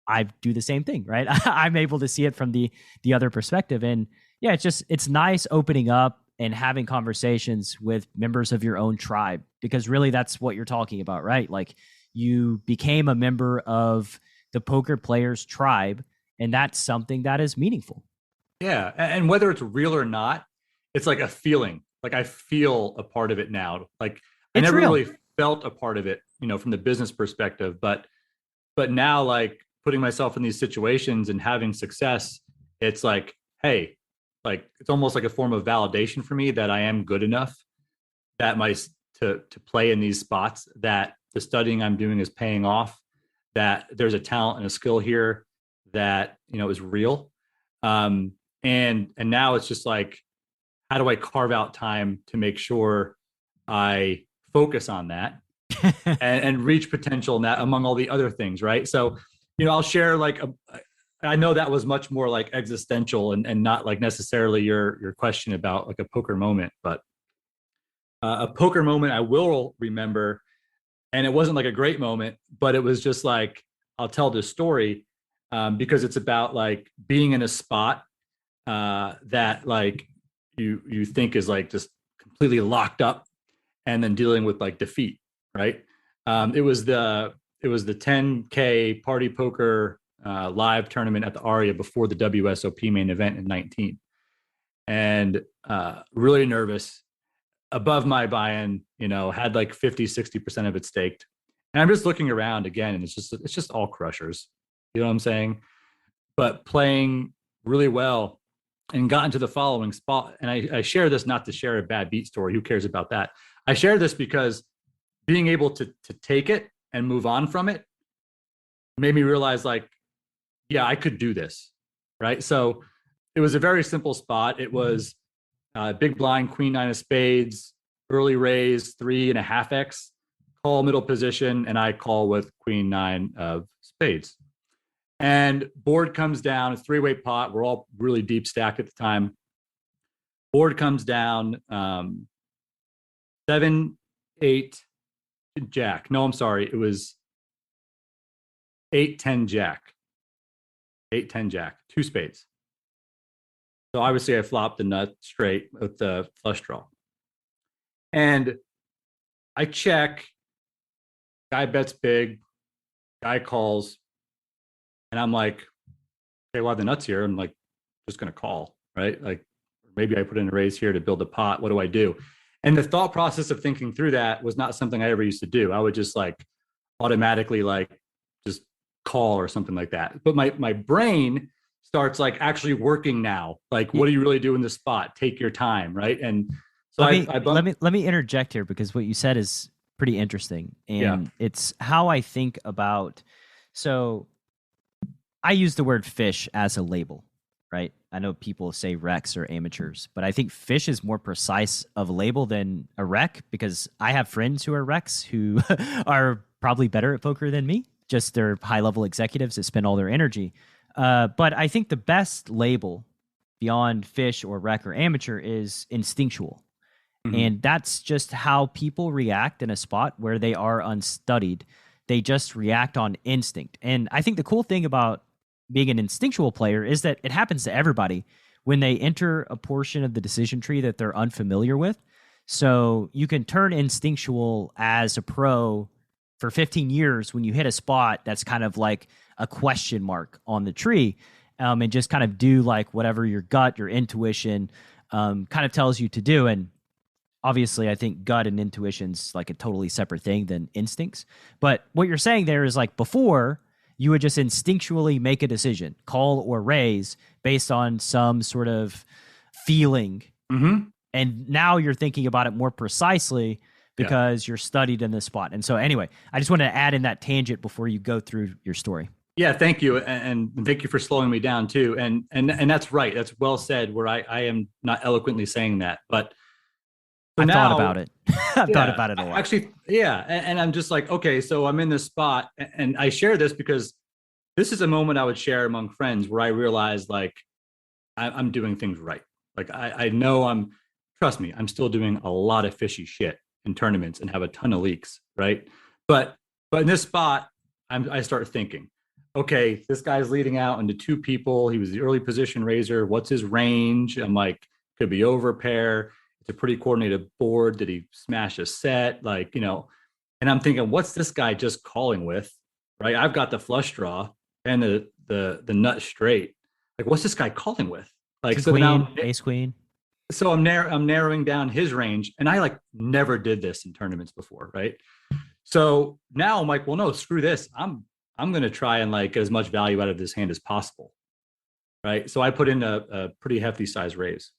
I do the same thing, right? I'm able to see it from the other perspective. And yeah, it's nice opening up and having conversations with members of your own tribe, because really that's what you're talking about, right? Like, you became a member of the poker players tribe, and that's something that is meaningful. Yeah. And whether it's real or not, it's like a feeling. Like, I feel a part of it now. Like, I never really felt a part of it, from the business perspective, but now, like, putting myself in these situations and having success, it's like, hey, like, it's almost like a form of validation for me that I am good enough, that to play in these spots, that the studying I'm doing is paying off, that there's a talent and a skill here that, is real. And now it's just like, how do I carve out time to make sure I focus on that and reach potential in that, among all the other things, right? So, I'll share like I know that was much more like existential and not like necessarily your question about like a poker moment, but a poker moment I will remember, and it wasn't like a great moment, but it was just like, I'll tell this story because it's about like being in a spot that like you think is like just completely locked up, and then dealing with like defeat, right? It was the 10K party poker live tournament at the Aria before the WSOP main event in 19, and really nervous, above my buy-in, had like 50-60% of it staked, and I'm just looking around again, and it's just all crushers, you know what I'm saying? But playing really well, and got into the following spot. And I share this not to share a bad beat story. Who cares about that? I share this because being able to take it and move on from it made me realize, like, yeah, I could do this, right? So it was a very simple spot. It was big blind, queen nine of spades, early raise, 3.5x, call middle position, and I call with queen nine of spades. And board comes down, it's three-way pot. We're all really deep stacked at the time. Board comes down, 7, 8, jack. No, I'm sorry. It was 8, 10, jack. 8, 10, jack. 2 spades. So obviously I flopped the nut straight with the flush draw. And I check. Guy bets big. Guy calls. And I'm like, okay, well, the nuts here. I'm like, just going to call, right? Like, maybe I put in a raise here to build a pot. What do I do? And the thought process of thinking through that was not something I ever used to do. I would just like automatically like just call or something like that. But my brain starts like actually working now. Like, what do you really do in this spot? Take your time, right? And so let me interject here, because what you said is pretty interesting, and it's how I think about. So I use the word fish as a label, right? I know people say recs or amateurs, but I think fish is more precise of a label than a rec, because I have friends who are recs who are probably better at poker than me. Just they're high-level executives that spend all their energy. But I think the best label beyond fish or rec or amateur is instinctual. Mm-hmm. And that's just how people react in a spot where they are unstudied. They just react on instinct. And I think the cool thing about being an instinctual player is that it happens to everybody when they enter a portion of the decision tree that they're unfamiliar with. So you can turn instinctual as a pro for 15 years when you hit a spot that's kind of like a question mark on the tree, and just kind of do like whatever your gut, your intuition kind of tells you to do. And obviously, I think gut and intuition's like a totally separate thing than instincts. But what you're saying there is like before, you would just instinctually make a decision, call or raise based on some sort of feeling. Mm-hmm. And now you're thinking about it more precisely because you're studied in this spot. And so anyway, I just wanted to add in that tangent before you go through your story. Yeah, thank you. And thank you for slowing me down too. And that's right. That's well said, where I am not eloquently saying that, but I've thought about it. I've thought about it a lot. Actually, yeah. And I'm just like, okay, so I'm in this spot, and I share this because this is a moment I would share among friends where I realized like I'm doing things right. Like I know trust me, I'm still doing a lot of fishy shit in tournaments and have a ton of leaks, right? But in this spot, I start thinking, okay, this guy's leading out into two people. He was the early position raiser. What's his range? I'm like, could be over pair. It's a pretty coordinated board. Did he smash a set? Like, and I'm thinking, what's this guy just calling with? Right? I've got the flush draw and the nut straight. Like, what's this guy calling with? Like, so queen, now ace queen. So I'm narrowing down his range, and I like never did this in tournaments before, right? So now I'm like, well, no, screw this. I'm going to try and like get as much value out of this hand as possible, right? So I put in a pretty hefty size raise.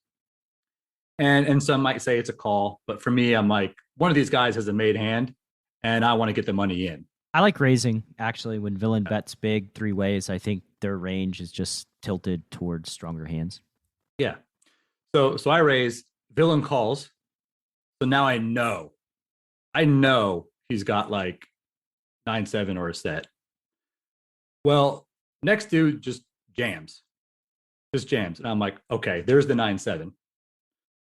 And some might say it's a call, but for me, I'm like, one of these guys has a made hand, and I want to get the money in. I like raising, actually. When villain bets big 3 ways, I think their range is just tilted towards stronger hands. Yeah. So I raise, villain calls. So now I know he's got like 9-7 or a set. Well, next dude just jams. And I'm like, okay, there's the 9-7.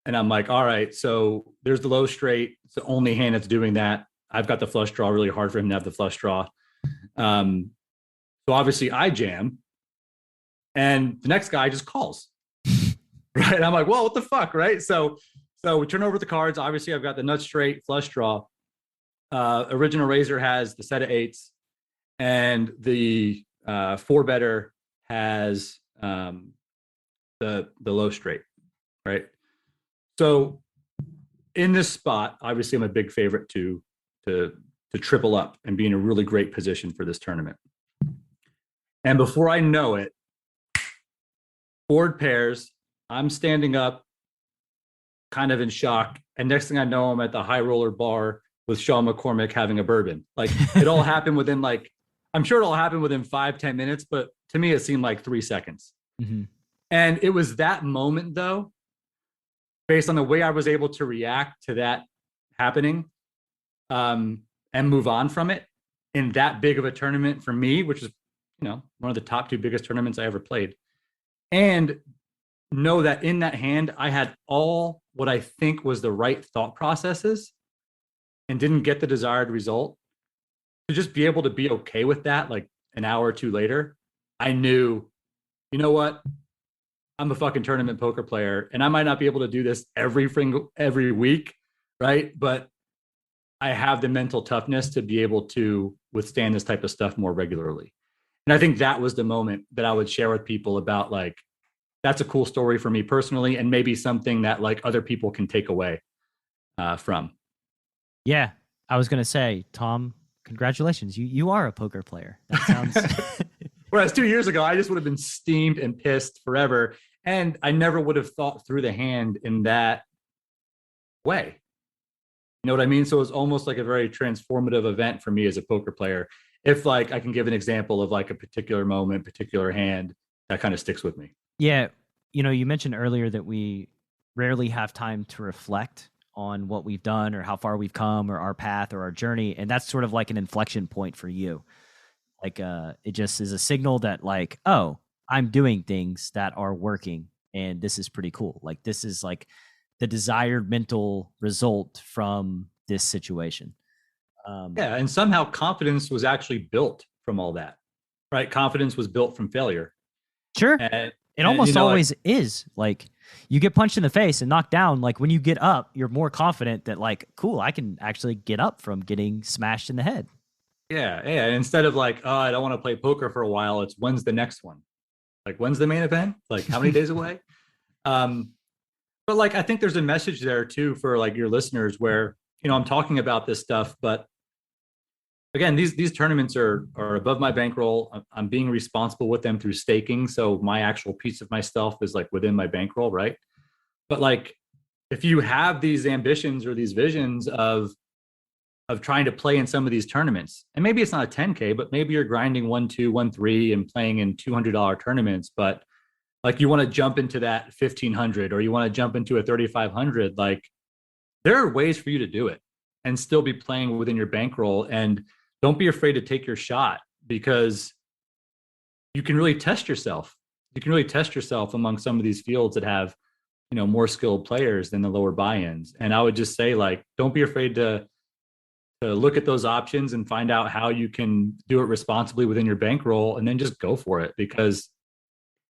And I'm like, all right, so there's the low straight. It's the only hand that's doing that. I've got the flush draw, really hard for him to have the flush draw. So obviously I jam, and the next guy just calls. Right. And I'm like, well, what the fuck? Right. So we turn over the cards. Obviously, I've got the nut straight flush draw. Original raiser has the set of 8s, and the 4-better has the low straight. Right. So in this spot, obviously, I'm a big favorite to triple up and be in a really great position for this tournament. And before I know it, board pairs, I'm standing up, kind of in shock. And next thing I know, I'm at the high roller bar with Sean McCormick having a bourbon. Like, it all happened within I'm sure it all happened within 5-10 minutes, but to me, it seemed like 3 seconds. Mm-hmm. And it was that moment, though, based on the way I was able to react to that happening and move on from it in that big of a tournament for me, which is, one of the top 2 biggest tournaments I ever played. And know that in that hand, I had all what I think was the right thought processes and didn't get the desired result. To just be able to be okay with that, like an hour or 2 later, I knew, you know what? I'm a fucking tournament poker player, and I might not be able to do this every week, right? But I have the mental toughness to be able to withstand this type of stuff more regularly. And I think that was the moment that I would share with people about, like, that's a cool story for me personally, and maybe something that like other people can take away from. Yeah, I was going to say, Tom, congratulations. You are a poker player. That sounds... Whereas 2 years ago, I just would have been steamed and pissed forever. And I never would have thought through the hand in that way. You know what I mean? So it was almost like a very transformative event for me as a poker player. If like I can give an example of like a particular moment, particular hand, that kind of sticks with me. Yeah. You mentioned earlier that we rarely have time to reflect on what we've done or how far we've come or our path or our journey. And that's sort of like an inflection point for you. Like, it just is a signal that like, oh, I'm doing things that are working, and this is pretty cool. Like, this is like the desired mental result from this situation. Yeah. And somehow confidence was actually built from all that, right? Confidence was built from failure. Sure. It almost always is. Like, you get punched in the face and knocked down. Like, when you get up, you're more confident that like, cool, I can actually get up from getting smashed in the head. Yeah. Yeah. And instead of like, oh, I don't want to play poker for a while, it's when's the next one? Like, when's the main event? Like, how many days away? But But like, I think there's a message there too for like your listeners where, I'm talking about this stuff, but again, these tournaments are above my bankroll. I'm being responsible with them through staking. So my actual piece of myself is like within my bankroll, right? But like, if you have these ambitions or these visions of trying to play in some of these tournaments, and maybe it's not a 10K, but maybe you're grinding 1-2, 1-3 and playing in $200 tournaments, but like you want to jump into that 1500 or you want to jump into a 3500, like there are ways for you to do it and still be playing within your bankroll. And don't be afraid to take your shot, because you can really test yourself. You can really test yourself among some of these fields that have, more skilled players than the lower buy-ins. And I would just say, like, don't be afraid to look at those options and find out how you can do it responsibly within your bankroll, and then just go for it. Because,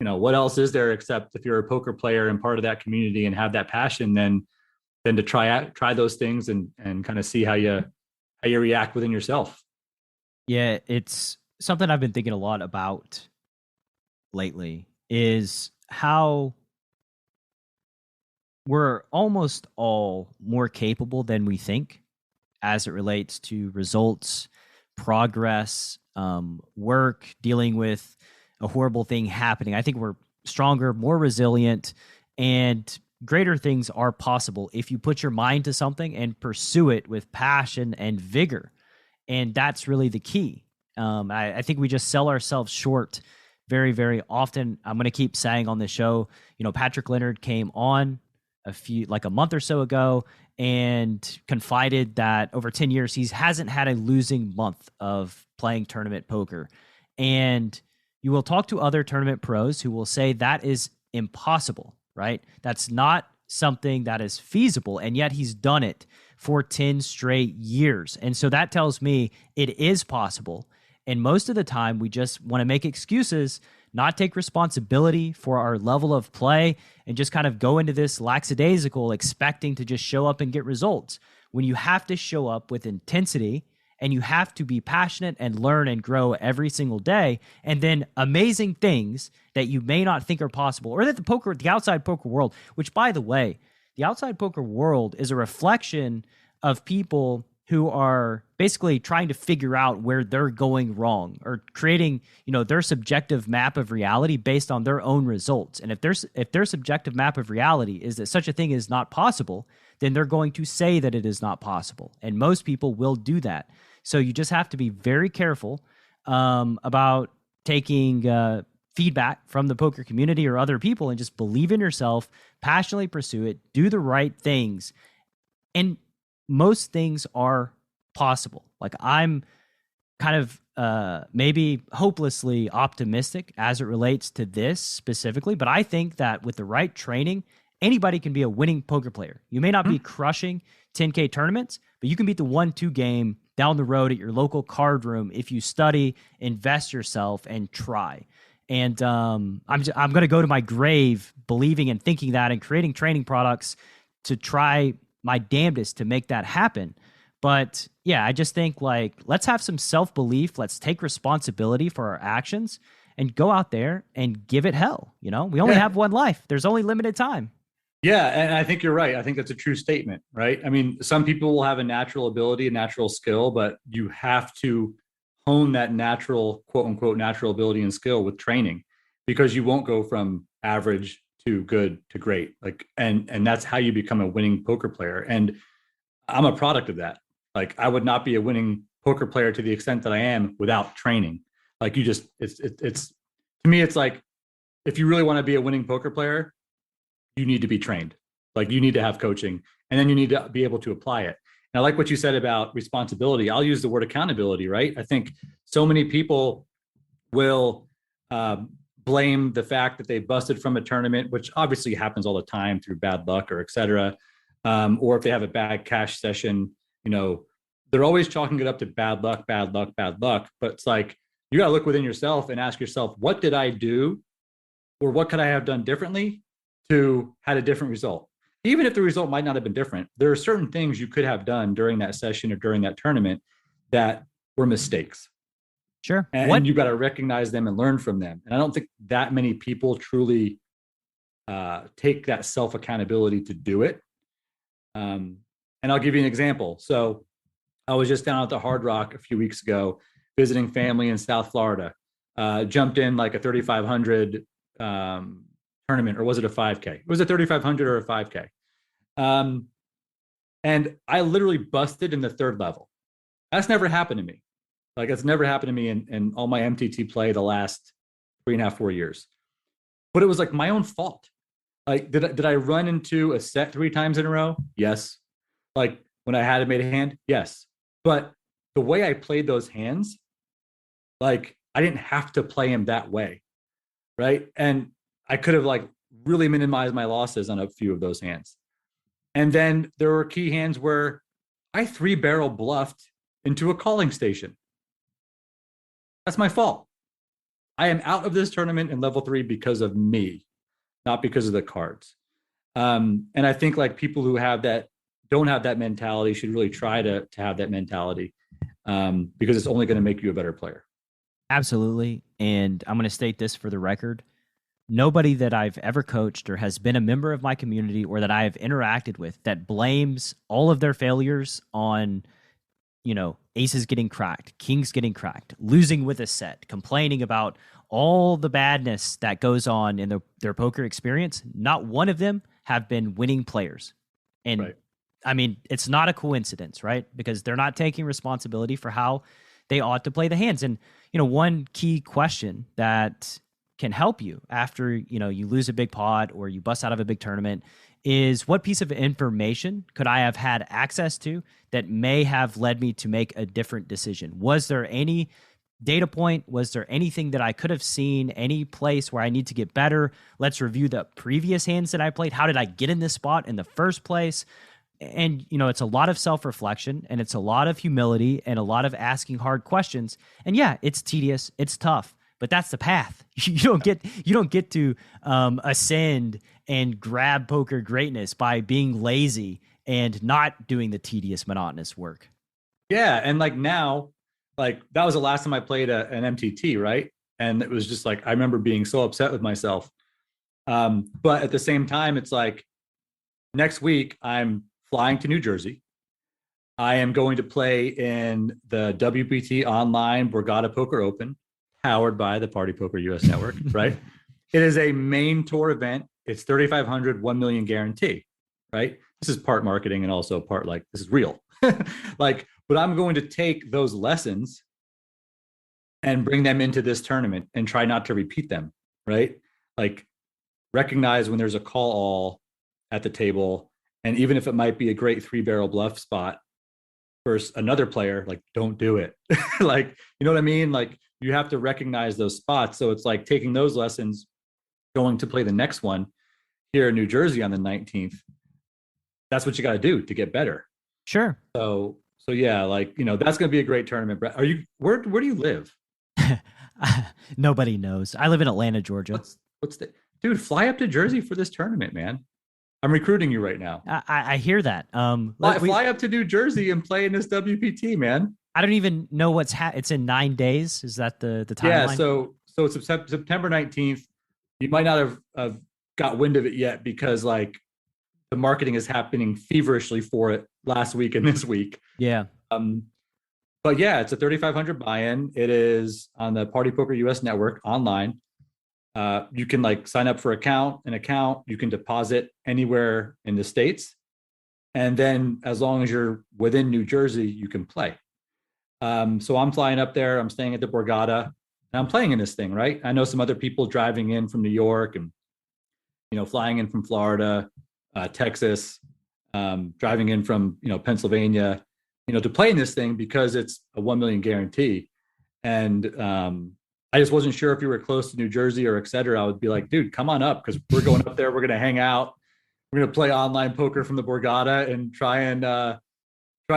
what else is there except if you're a poker player and part of that community and have that passion, then to try those things and kind of see how you react within yourself. Yeah, it's something I've been thinking a lot about lately, is how we're almost all more capable than we think as it relates to results, progress, work, dealing with a horrible thing happening. I think we're stronger, more resilient, and greater things are possible if you put your mind to something and pursue it with passion and vigor. And that's really the key. I think we just sell ourselves short very, very often. I'm going to keep saying on this show, Patrick Leonard came on a month or so ago and confided that over 10 years, he hasn't had a losing month of playing tournament poker. And you will talk to other tournament pros who will say that is impossible, right? That's not something that is feasible. And yet he's done it for 10 straight years. And so that tells me it is possible. And most of the time, we just want to make excuses, not take responsibility for our level of play, and just kind of go into this lackadaisical, expecting to just show up and get results. When you have to show up with intensity, and you have to be passionate and learn and grow every single day, and then amazing things that you may not think are possible, or that the outside poker world, which, by the way, the outside poker world is a reflection of people who are basically trying to figure out where they're going wrong, or creating, their subjective map of reality based on their own results. And if their subjective map of reality is that such a thing is not possible, then they're going to say that it is not possible. And most people will do that. So you just have to be very careful about taking feedback from the poker community or other people, and just believe in yourself, passionately pursue it, do the right things. And most things are possible. Like, I'm kind of maybe hopelessly optimistic as it relates to this specifically, but I think that with the right training, anybody can be a winning poker player. You may not be crushing 10K tournaments, but you can beat the 1-2 game down the road at your local card room if you study, invest yourself, and try. And I'm going to go to my grave believing and thinking that, and creating training products to try my damnedest to make that happen. But yeah, I just think, like, let's have some self-belief. Let's take responsibility for our actions and go out there and give it hell. We only have one life. There's only limited time. Yeah. And I think you're right. I think that's a true statement, right? I mean, some people will have a natural ability, a natural skill, but you have to hone that natural, quote unquote, natural ability and skill with training, because you won't go from average to good to great. Like, and that's how you become a winning poker player. And I'm a product of that. Like, I would not be a winning poker player to the extent that I am without training. Like, it's to me, it's like, if you really want to be a winning poker player, you need to be trained. Like, you need to have coaching, and then you need to be able to apply it. And I like what you said about responsibility. I'll use the word accountability, right? I think so many people will blame the fact that they busted from a tournament, which obviously happens all the time through bad luck or et cetera. Or if they have a bad cash session, they're always chalking it up to bad luck, bad luck, bad luck. But it's like, you got to look within yourself and ask yourself, what did I do, or what could I have done differently to had a different result? Even if the result might not have been different, there are certain things you could have done during that session or during that tournament that were mistakes. Sure. And you've got to recognize them and learn from them. And I don't think that many people truly take that self accountability to do it. And I'll give you an example. So I was just down at the Hard Rock a few weeks ago, visiting family in South Florida. Jumped in like a 3,500 tournament, or was it a 5K? It was a 3,500 or a 5K. And I literally busted in the third level. That's never happened to me. Like, that's never happened to me in all my MTT play the last 3.5, 4 years. But it was like my own fault. Like, did I run into a set 3 times in a row? Yes. Like, when I had a made a hand? Yes. But the way I played those hands, like, I didn't have to play him that way, right? And I could have like really minimized my losses on a few of those hands. And then there were key hands where I 3-barrel bluffed into a calling station. That's my fault. I am out of this tournament in level 3 because of me, not because of the cards. And I think like people who have that, don't have that mentality, should really try to have that mentality, because it's only going to make you a better player. Absolutely. And I'm going to state this for the record. Nobody that I've ever coached or has been a member of my community or that I have interacted with that blames all of their failures on, aces getting cracked, kings getting cracked, losing with a set, complaining about all the badness that goes on in their poker experience. Not one of them have been winning players. And right. I mean, it's not a coincidence, right? Because they're not taking responsibility for how they ought to play the hands. And, one key question that can help you after, you lose a big pot or you bust out of a big tournament is, what piece of information could I have had access to that may have led me to make a different decision? Was there any data point? Was there anything that I could have seen, any place where I need to get better? Let's review the previous hands that I played. How did I get in this spot in the first place? And, it's a lot of self-reflection, and it's a lot of humility, and a lot of asking hard questions. And yeah, it's tedious, it's tough, but that's the path. You don't get to ascend and grab poker greatness by being lazy and not doing the tedious, monotonous work. Yeah, and like now, like that was the last time I played an MTT, right? And it was just like, I remember being so upset with myself. But at the same time, it's like, next week I'm flying to New Jersey. I am going to play in the WPT Online Borgata Poker Open, powered by the Party Poker US Network, right? It is a main tour event. It's 3,500, 1 million guarantee, right? This is part marketing and also part like, this is real. Like, but I'm going to take those lessons and bring them into this tournament and try not to repeat them, right? Like, recognize when there's a call all at the table. And even if it might be a great 3-barrel bluff spot versus another player, like, don't do it. Like, you know what I mean? Like, you have to recognize those spots. So it's like taking those lessons, going to play the next one here in New Jersey on the 19th. That's what you got to do to get better. Sure. So yeah, like, that's going to be a great tournament. Brett, where do you live? Nobody knows. I live in Atlanta, Georgia. Dude, fly up to Jersey for this tournament, man. I'm recruiting you right now. I hear that. Fly up to New Jersey and play in this WPT, man. I don't even know what's it's in 9 days. Is that the timeline? Yeah. So it's September 19th. You might not have got wind of it yet because like the marketing is happening feverishly for it last week and this week. Yeah. But yeah, it's a 3,500 buy-in. It is on the Party Poker US Network online. You can like sign up for an account. You can deposit anywhere in the States. And then as long as you're within New Jersey, you can play. So I'm flying up there. I'm staying at the Borgata and I'm playing in this thing, right? I know some other people driving in from New York and, flying in from Florida, Texas, driving in from, Pennsylvania, to play in this thing because it's a 1 million guarantee. And, I just wasn't sure if you were close to New Jersey or et cetera. I would be like, dude, come on up because we're going up there. We're going to hang out. We're going to play online poker from the Borgata and try and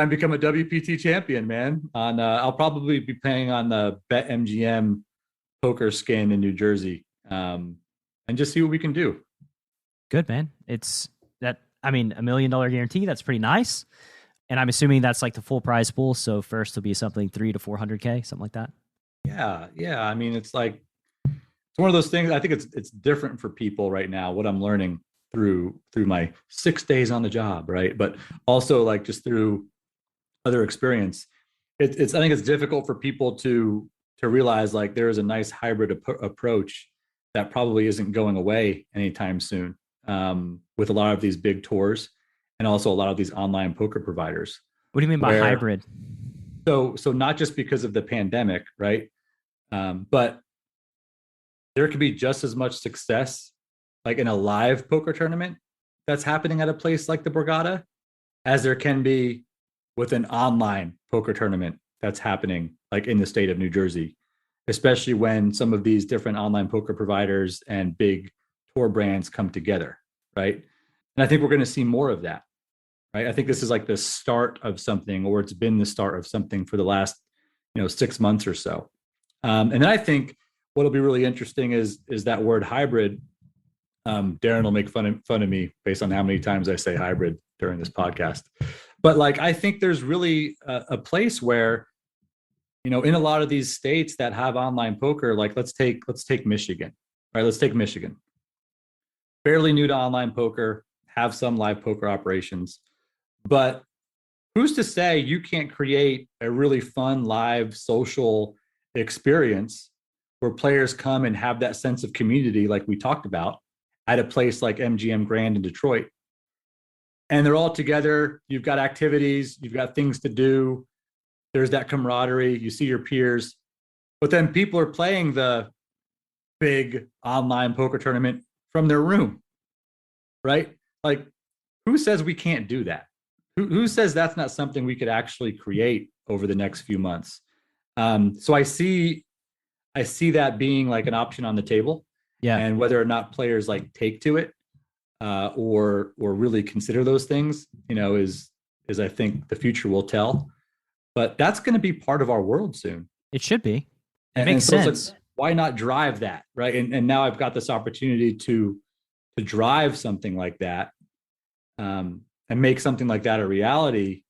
become a WPT champion, man. I'll probably be playing on the Bet MGM poker skin in New Jersey, and just see what we can do. Good, man. It's that. I mean, $1 million guarantee. That's pretty nice. And I'm assuming that's like the full prize pool. So first will be something 300 to 400K, something like that. Yeah. I mean, it's like it's one of those things. I think it's different for people right now. What I'm learning through my 6 days on the job, right? But also like just through other experience, it's I think it's difficult for people to realize like there is a nice hybrid approach that probably isn't going away anytime soon, with a lot of these big tours and also a lot of these online poker providers. What do you mean by hybrid? So not just because of the pandemic, right? But there could be just as much success like in a live poker tournament that's happening at a place like the Borgata as there can be with an online poker tournament that's happening like in the state of New Jersey, especially when some of these different online poker providers and big tour brands come together, right? And I think we're going to see more of that, right? I think this is like the start of something, or it's been the start of something for the last, 6 months or so. And then I think what'll be really interesting is that word hybrid. Darren will make fun of me based on how many times I say hybrid during this podcast. But like, I think there's really a place where, in a lot of these states that have online poker, like let's take Michigan, right? Let's take Michigan. Fairly new to online poker, have some live poker operations, but who's to say you can't create a really fun live social experience where players come and have that sense of community like we talked about at a place like MGM Grand in Detroit. And they're all together. You've got activities, you've got things to do. There's that camaraderie. You see your peers, but then people are playing the big online poker tournament from their room, right? Like, who says we can't do that? Who says that's not something we could actually create over the next few months? So I see that being like an option on the table. Yeah. And whether or not players like take to it, or really consider those things, is I think the future will tell. But that's going to be part of our world soon. It should be. It makes sense. Like, why not drive that, right? And now I've got this opportunity to drive something like that, and make something like that a reality.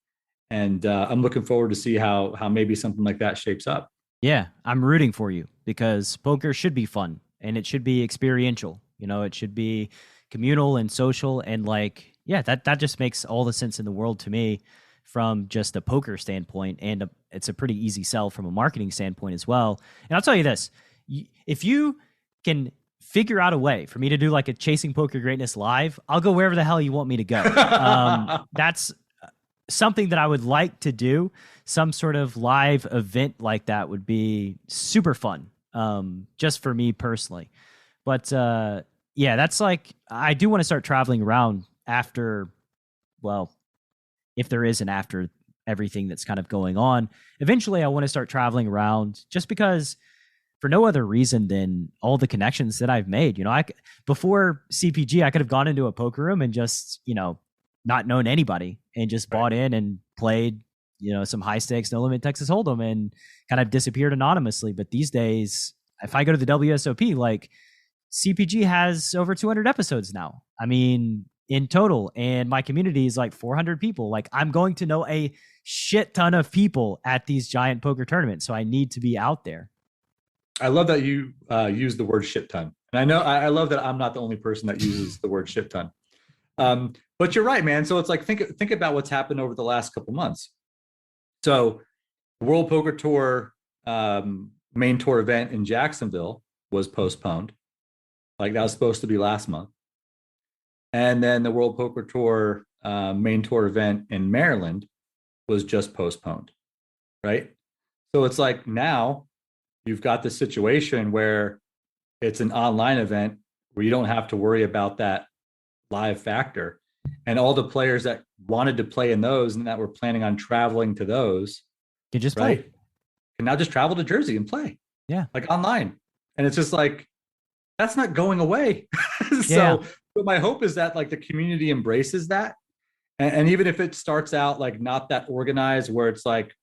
And I'm looking forward to see how maybe something like that shapes up. Yeah, I'm rooting for you because poker should be fun and it should be experiential. It should be communal and social, and that just makes all the sense in the world to me from just a poker standpoint, and it's a pretty easy sell from a marketing standpoint as well. And I'll tell you this, if you can figure out a way for me to do like a Chasing Poker Greatness live, I'll go wherever the hell you want me to go. That's something that I would like to do. Some sort of live event like that would be super fun, just for me personally. But that's like, I do want to start traveling around after, if there is an after everything that's kind of going on. Eventually, I want to start traveling around just because, for no other reason than all the connections that I've made. Before CPG, I could have gone into a poker room and just, not known anybody and just bought in and played, some high stakes, no limit Texas Hold'em and kind of disappeared anonymously. But these days, if I go to the WSOP, like CPG has over 200 episodes now. I mean, in total, and my community is like 400 people. Like, I'm going to know a shit ton of people at these giant poker tournaments. So I need to be out there. I love that you use the word shit ton. And I love that I'm not the only person that uses the word shit ton. But you're right, man. So it's like, think about what's happened over the last couple months. So the World Poker Tour main tour event in Jacksonville was postponed. Like, that was supposed to be last month. And then the World Poker Tour main tour event in Maryland was just postponed, right? So it's like, now you've got this situation where it's an online event where you don't have to worry about that live factor. And all the players that wanted to play in those and that were planning on traveling to those can just play. Can now just travel to Jersey and play. Yeah. Like, online. And it's just like, that's not going away. But my hope is that like the community embraces that. And even if it starts out like not that organized, where it's like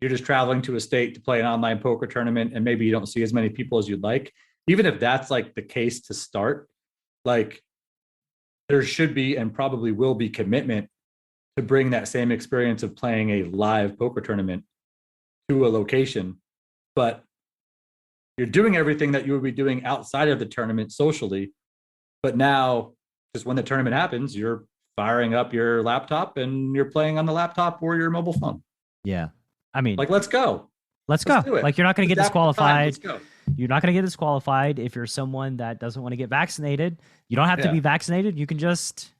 you're just traveling to a state to play an online poker tournament and maybe you don't see as many people as you'd like, even if that's like the case to start, like, there should be and probably will be commitment to bring that same experience of playing a live poker tournament to a location. But you're doing everything that you would be doing outside of the tournament socially. But now, just when the tournament happens, you're firing up your laptop and you're playing on the laptop or your mobile phone. Yeah. I mean, like, let's go. Let's go. do it. Like, you're not going to get disqualified. Let's go. You're not going to get disqualified if you're someone that doesn't want to get vaccinated. You don't have to be vaccinated. You can just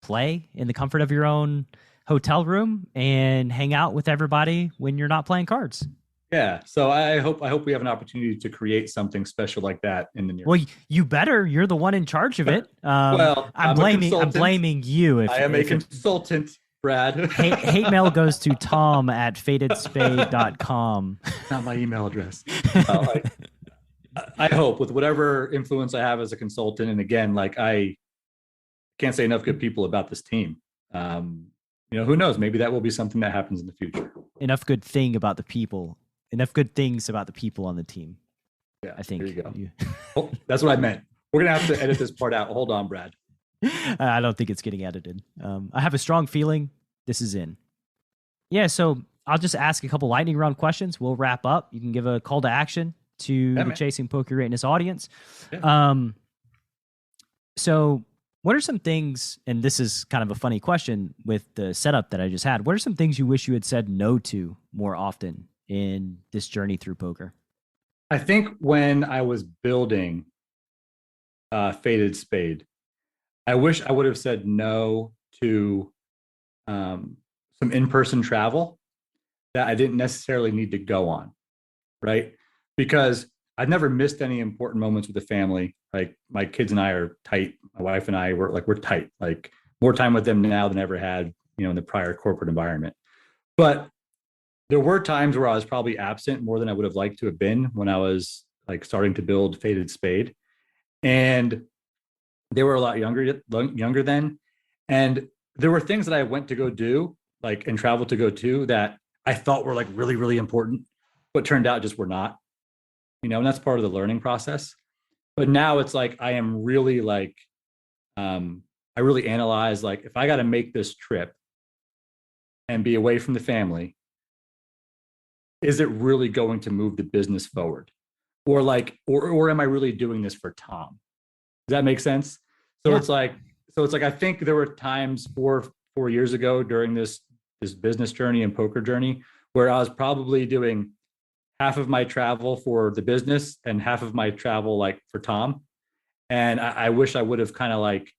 play in the comfort of your own hotel room and hang out with everybody when you're not playing cards. Yeah. So I hope we have an opportunity to create something special like that in the near. Well, you better. You're the one in charge of it. Well, I'm blaming you. I am a consultant, Brad. hate mail goes to Tom at FadedSpade.com. Not my email address. I hope with whatever influence I have as a consultant, and again, like, I can't say enough good people about this team. Who knows? Maybe that will be something that happens in the future. Enough good things about the people on the team. Yeah, I think. There you go. Oh, that's what I meant. We're going to have to edit this part out. Hold on, Brad. I don't think it's getting edited. I have a strong feeling this is in. Yeah, so I'll just ask a couple lightning round questions. We'll wrap up. You can give a call to action to the Chasing Poker Greatness audience. Yeah. So what are some things, and this is kind of a funny question with the setup that I just had, what are some things you wish you had said no to more often in this journey through poker? I think when I was building Faded Spade, I wish I would have said no to some in-person travel that I didn't necessarily need to go on, right? Because I've never missed any important moments with the family. Like, my kids and I are tight. My wife and I we're tight. Like, more time with them now than I ever had, in the prior corporate environment. But there were times where I was probably absent more than I would have liked to have been when I was like starting to build Faded Spade, and they were a lot younger then. And there were things that I went to go do, like, and travel to go to, that I thought were like really, really important, but turned out just were not. And that's part of the learning process. But now it's like, I am really like, I really analyze, like, if I got to make this trip and be away from the family, is it really going to move the business forward? Or like, or am I really doing this for Tom? Does that make sense? So it's like, I think there were times 4 years ago during this business journey and poker journey where I was probably doing half of my travel for the business and half of my travel like for Tom. And I wish I would have kind of like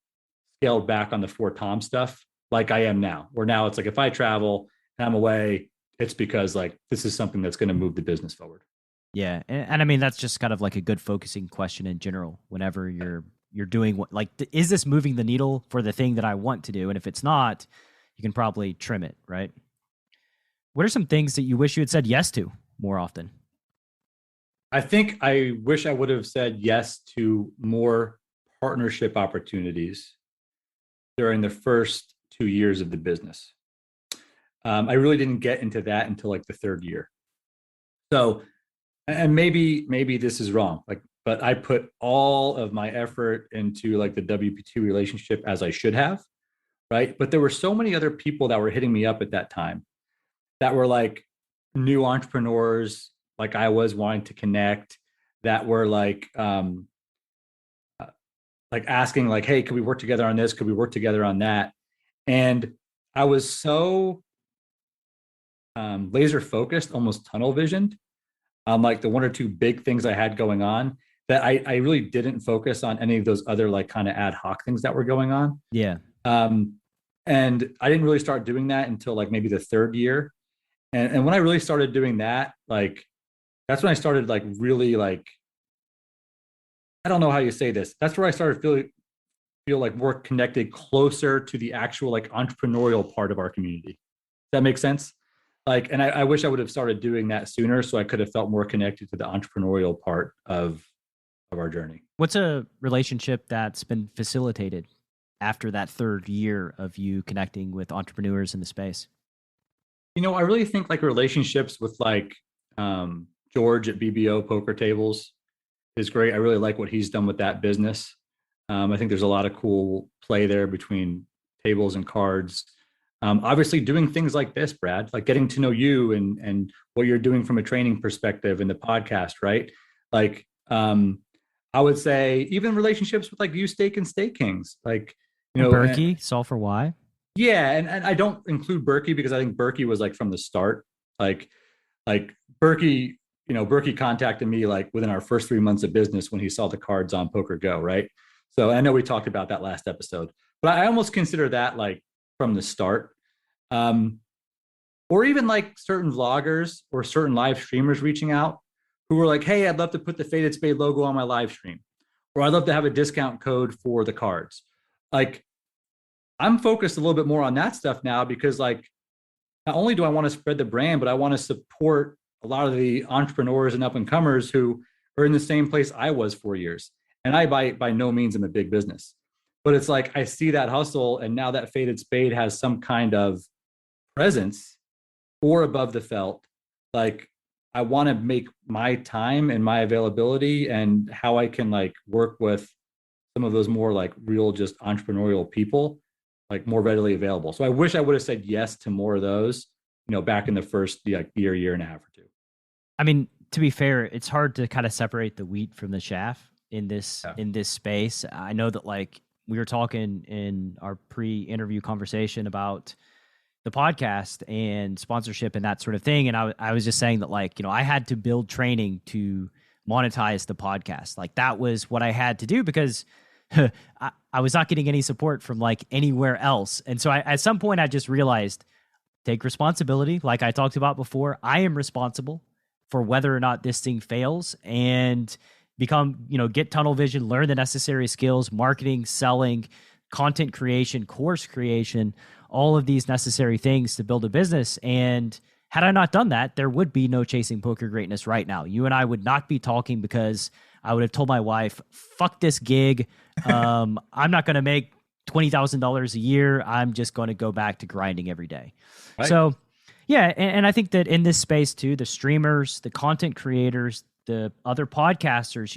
scaled back on the for Tom stuff like I am now, where now it's like, if I travel and I'm away, it's because like, this is something that's going to move the business forward. Yeah. And I mean, that's just kind of like a good focusing question in general, whenever you're doing what, like, is this moving the needle for the thing that I want to do? And if it's not, you can probably trim it, right? What are some things that you wish you had said yes to more often? I think I wish I would have said yes to more partnership opportunities during the first 2 years of the business. I really didn't get into that until like the third year. So, and maybe this is wrong, like, but I put all of my effort into like the WPT relationship as I should have, right? But there were so many other people that were hitting me up at that time that were like new entrepreneurs, like I was wanting to connect, that were like asking like, hey, could we work together on this? Could we work together on that? And I was so laser focused, almost tunnel visioned on like the 1 or 2 big things I had going on, that I really didn't focus on any of those other like kind of ad hoc things that were going on. Yeah. And I didn't really start doing that until like maybe the third year. And when I really started doing that, like, that's when I started like really like, I don't know how you say this. That's where I started feel like more connected, closer to the actual like entrepreneurial part of our community. Does that make sense? Like, and I wish I would have started doing that sooner, so I could have felt more connected to the entrepreneurial part of our journey. What's a relationship that's been facilitated after that third year of you connecting with entrepreneurs in the space? I really think like relationships with like George at BBO Poker Tables is great. I really like what he's done with that business. I think there's a lot of cool play there between tables and cards. Obviously doing things like this, Brad, like getting to know you and what you're doing from a training perspective in the podcast, right? Like, I would say even relationships with like you Steak and Steak Kings, like, Berkey, SolveForWhy. Yeah. And I don't include Berkey because I think Berkey was like from the start, like Berkey, Berkey contacted me like within our first 3 months of business when he saw the cards on Poker Go. Right. So I know we talked about that last episode, but I almost consider that like from the start. Or even like certain vloggers or certain live streamers reaching out who were like, hey, I'd love to put the Faded Spade logo on my live stream, or I'd love to have a discount code for the cards. Like, I'm focused a little bit more on that stuff now because like, not only do I want to spread the brand, but I want to support a lot of the entrepreneurs and up and comers who are in the same place I was 4 years. And I by no means am a big business, but it's like, I see that hustle. And now that Faded Spade has some kind of presence or above the felt, like I want to make my time and my availability and how I can like work with some of those more like real, just entrepreneurial people, like more readily available. So I wish I would have said yes to more of those, back in the first like year and a half or two. I mean, to be fair, it's hard to kind of separate the wheat from the chaff in this space. I know that like we were talking in our pre-interview conversation about the podcast and sponsorship and that sort of thing. And I was just saying that like, I had to build training to monetize the podcast. Like that was what I had to do because I was not getting any support from like anywhere else. And so at some point I just realized, take responsibility. Like I talked about before, I am responsible for whether or not this thing fails, and become, get tunnel vision, learn the necessary skills, marketing, selling, content creation, course creation, all of these necessary things to build a business. And had I not done that, there would be no Chasing Poker Greatness right now. You and I would not be talking because I would have told my wife, fuck this gig. I'm not going to make $20,000 a year. I'm just going to go back to grinding every day. Right. So yeah. And I think that in this space too, the streamers, the content creators, the other podcasters,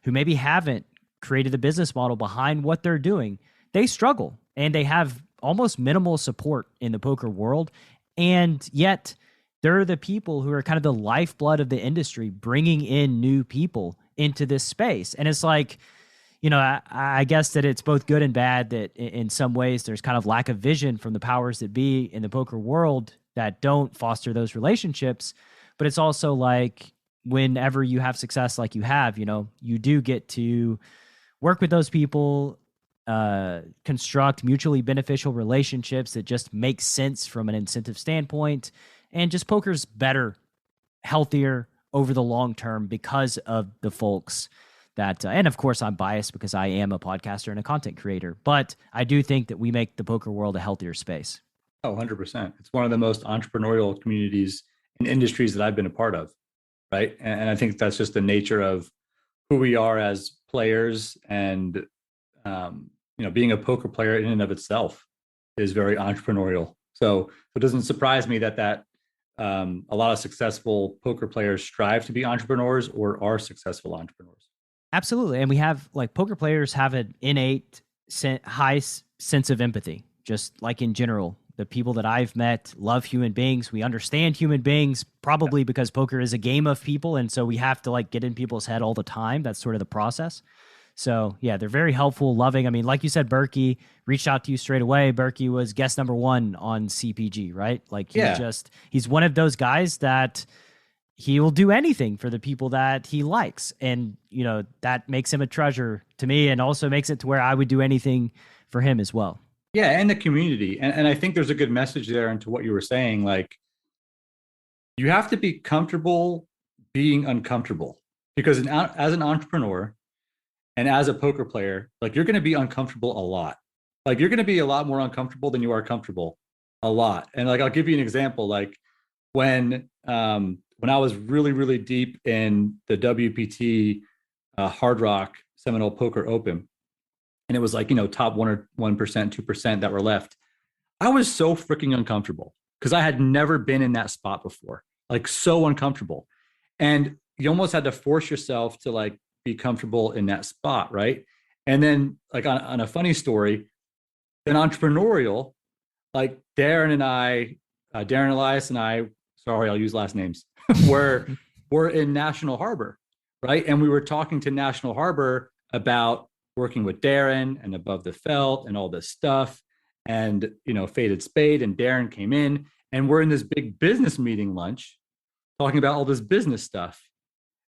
who maybe haven't created the business model behind what they're doing, they struggle and they have almost minimal support in the poker world. And yet they're the people who are kind of the lifeblood of the industry, bringing in new people into this space. And it's like, I guess that it's both good and bad that in some ways there's kind of lack of vision from the powers that be in the poker world that don't foster those relationships. But it's also like whenever you have success like you have, you do get to work with those people, construct mutually beneficial relationships that just make sense from an incentive standpoint. And just poker's better, healthier over the long term because of the folks that, and of course I'm biased because I am a podcaster and a content creator, but I do think that we make the poker world a healthier space. Oh, 100%. It's one of the most entrepreneurial communities and industries that I've been a part of. Right. And I think that's just the nature of who we are as players. And, being a poker player in and of itself is very entrepreneurial. So it doesn't surprise me that a lot of successful poker players strive to be entrepreneurs or are successful entrepreneurs. Absolutely. And we have like poker players have an innate high sense of empathy, just like in general. The people that I've met love human beings. We understand human beings probably because poker is a game of people. And so we have to like get in people's head all the time. That's sort of the process. So yeah, they're very helpful, loving. I mean, like you said, Berkey reached out to you straight away. Berkey was guest number 1 on CPG, right? Like he's one of those guys that he will do anything for the people that he likes. And, that makes him a treasure to me and also makes it to where I would do anything for him as well. Yeah. And the community. And I think there's a good message there into what you were saying. Like, you have to be comfortable being uncomfortable because as an entrepreneur and as a poker player, like you're going to be uncomfortable a lot. Like you're going to be a lot more uncomfortable than you are comfortable a lot. And like, I'll give you an example. Like when I was really, really deep in the WPT Hard Rock Seminole Poker Open, and it was like, top 1%, 2% that were left, I was so freaking uncomfortable because I had never been in that spot before, like so uncomfortable. And you almost had to force yourself to like be comfortable in that spot, right? And then like on a funny story, an entrepreneurial, like Darren Elias and I, sorry, I'll use last names, we're in National Harbor, right? And we were talking to National Harbor about working with Darren and Above the Felt and all this stuff. And, Faded Spade, and Darren came in, and we're in this big business meeting lunch talking about all this business stuff.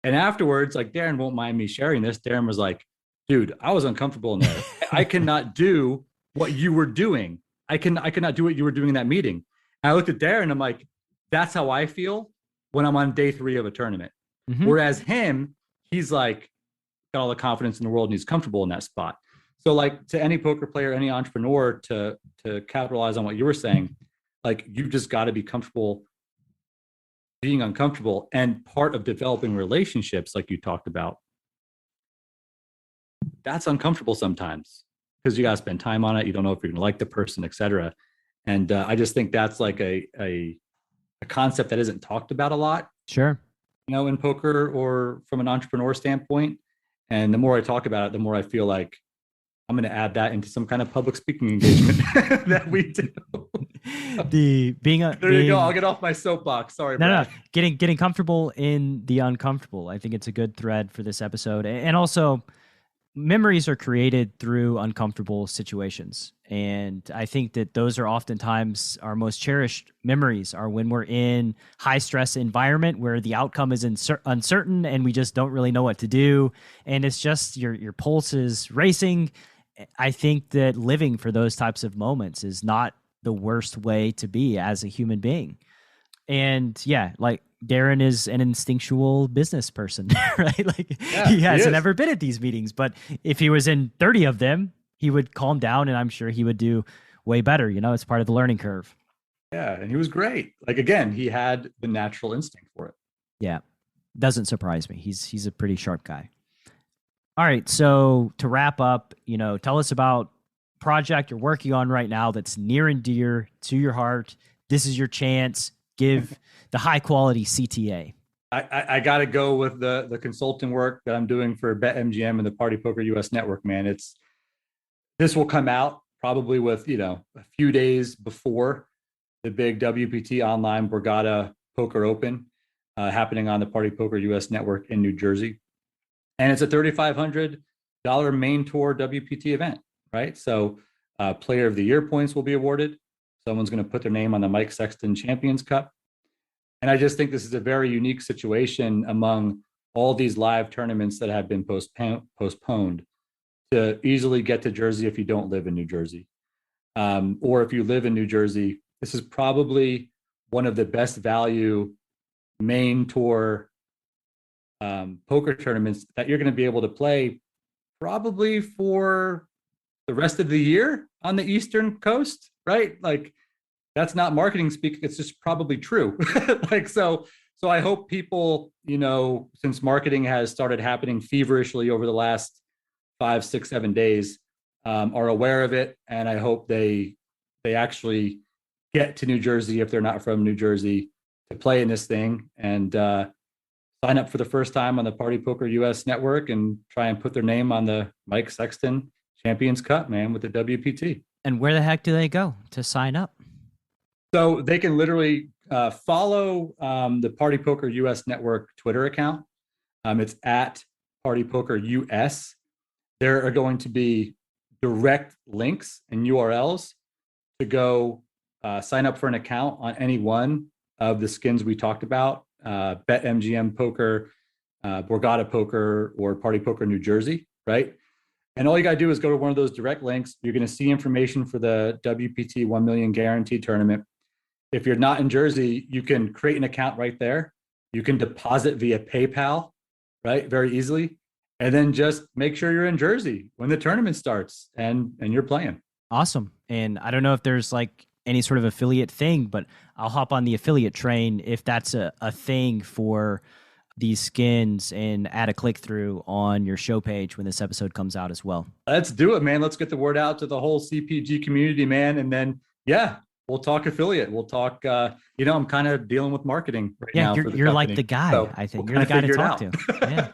And afterwards, like, Darren won't mind me sharing this. Darren was like, dude, I was uncomfortable in there. I cannot do what you were doing. I cannot do what you were doing in that meeting. And I looked at Darren and I'm like, that's how I feel when I'm on day 3 of a tournament. Mm-hmm. Whereas him, he's like got all the confidence in the world and he's comfortable in that spot. So like, to any poker player, any entrepreneur, to capitalize on what you were saying, like, you've just got to be comfortable being uncomfortable. And part of developing relationships, like you talked about, that's uncomfortable sometimes because you got to spend time on it. You don't know if you're going to like the person, et cetera. And I just think that's like a concept that isn't talked about a lot. Sure. In poker or from an entrepreneur standpoint. And the more I talk about it, the more I feel like I'm going to add that into some kind of public speaking engagement that we do. There you go. I'll get off my soapbox. Sorry, Brad. No. Getting comfortable in the uncomfortable. I think it's a good thread for this episode. And also, memories are created through uncomfortable situations. And I think that those are oftentimes our most cherished memories, are when we're in high stress environment where the outcome is uncertain and we just don't really know what to do. And it's just your pulse is racing. I think that living for those types of moments is not the worst way to be as a human being. And yeah, like, Darren is an instinctual business person, right? Like, he hasn't ever been at these meetings, but if he was in 30 of them, he would calm down and I'm sure he would do way better. It's part of the learning curve. Yeah. And he was great. Like, again, he had the natural instinct for it. Yeah. Doesn't surprise me. He's a pretty sharp guy. All right. So to wrap up, tell us about project you're working on right now that's near and dear to your heart. This is your chance. Give the high quality CTA. I got to go with the consulting work that I'm doing for BetMGM and the Party Poker US Network, man. This will come out probably with, a few days before the big WPT online Borgata Poker Open happening on the Party Poker US Network in New Jersey. And it's a $3,500 main tour WPT event, right? So Player of the Year points will be awarded. Someone's going to put their name on the Mike Sexton Champions Cup. And I just think this is a very unique situation among all these live tournaments that have been postponed to easily get to Jersey if you don't live in New Jersey. Or if you live in New Jersey, this is probably one of the best value main tour poker tournaments that you're going to be able to play probably for the rest of the year on the Eastern Coast, right? Like, that's not marketing speak. It's just probably true. So I hope people, since marketing has started happening feverishly over the last 5, 6, 7 days, are aware of it. And I hope they actually get to New Jersey if they're not from New Jersey to play in this thing and sign up for the first time on the Party Poker US Network and try and put their name on the Mike Sexton Champions Cup, man, with the WPT. And where the heck do they go to sign up? So they can literally follow the Party Poker US Network Twitter account. It's at Party Poker US. There are going to be direct links and URLs to go sign up for an account on any one of the skins we talked about, BetMGM Poker, Borgata Poker, or Party Poker New Jersey, right? And all you got to do is go to one of those direct links. You're going to see information for the WPT 1 million guarantee tournament. If you're not in Jersey, you can create an account right there. You can deposit via PayPal, right? Very easily. And then just make sure you're in Jersey when the tournament starts and you're playing. Awesome. And I don't know if there's like any sort of affiliate thing, but I'll hop on the affiliate train if that's a thing for these skins and add a click through on your show page when this episode comes out as well. Let's do it, man. Let's get the word out to the whole CPG community, man. And then, we'll talk affiliate. We'll talk, I'm kind of dealing with marketing right now. You're like the guy, so I think. You're the guy to talk to. Yeah.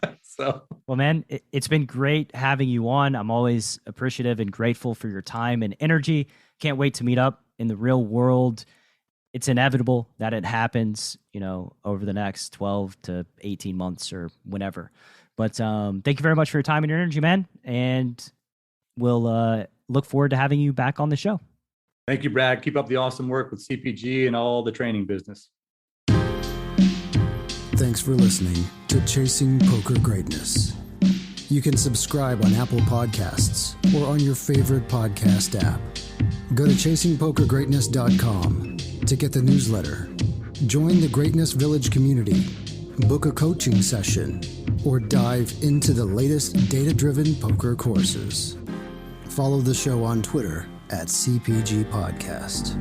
Well, man, it's been great having you on. I'm always appreciative and grateful for your time and energy. Can't wait to meet up in the real world. It's inevitable that it happens, over the next 12 to 18 months or whenever. But thank you very much for your time and your energy, man. And we'll look forward to having you back on the show. Thank you, Brad. Keep up the awesome work with CPG and all the training business. Thanks for listening to Chasing Poker Greatness. You can subscribe on Apple Podcasts or on your favorite podcast app. Go to chasingpokergreatness.com to get the newsletter. Join the Greatness Village community, book a coaching session, or dive into the latest data-driven poker courses. Follow the show on Twitter @CPG Podcast.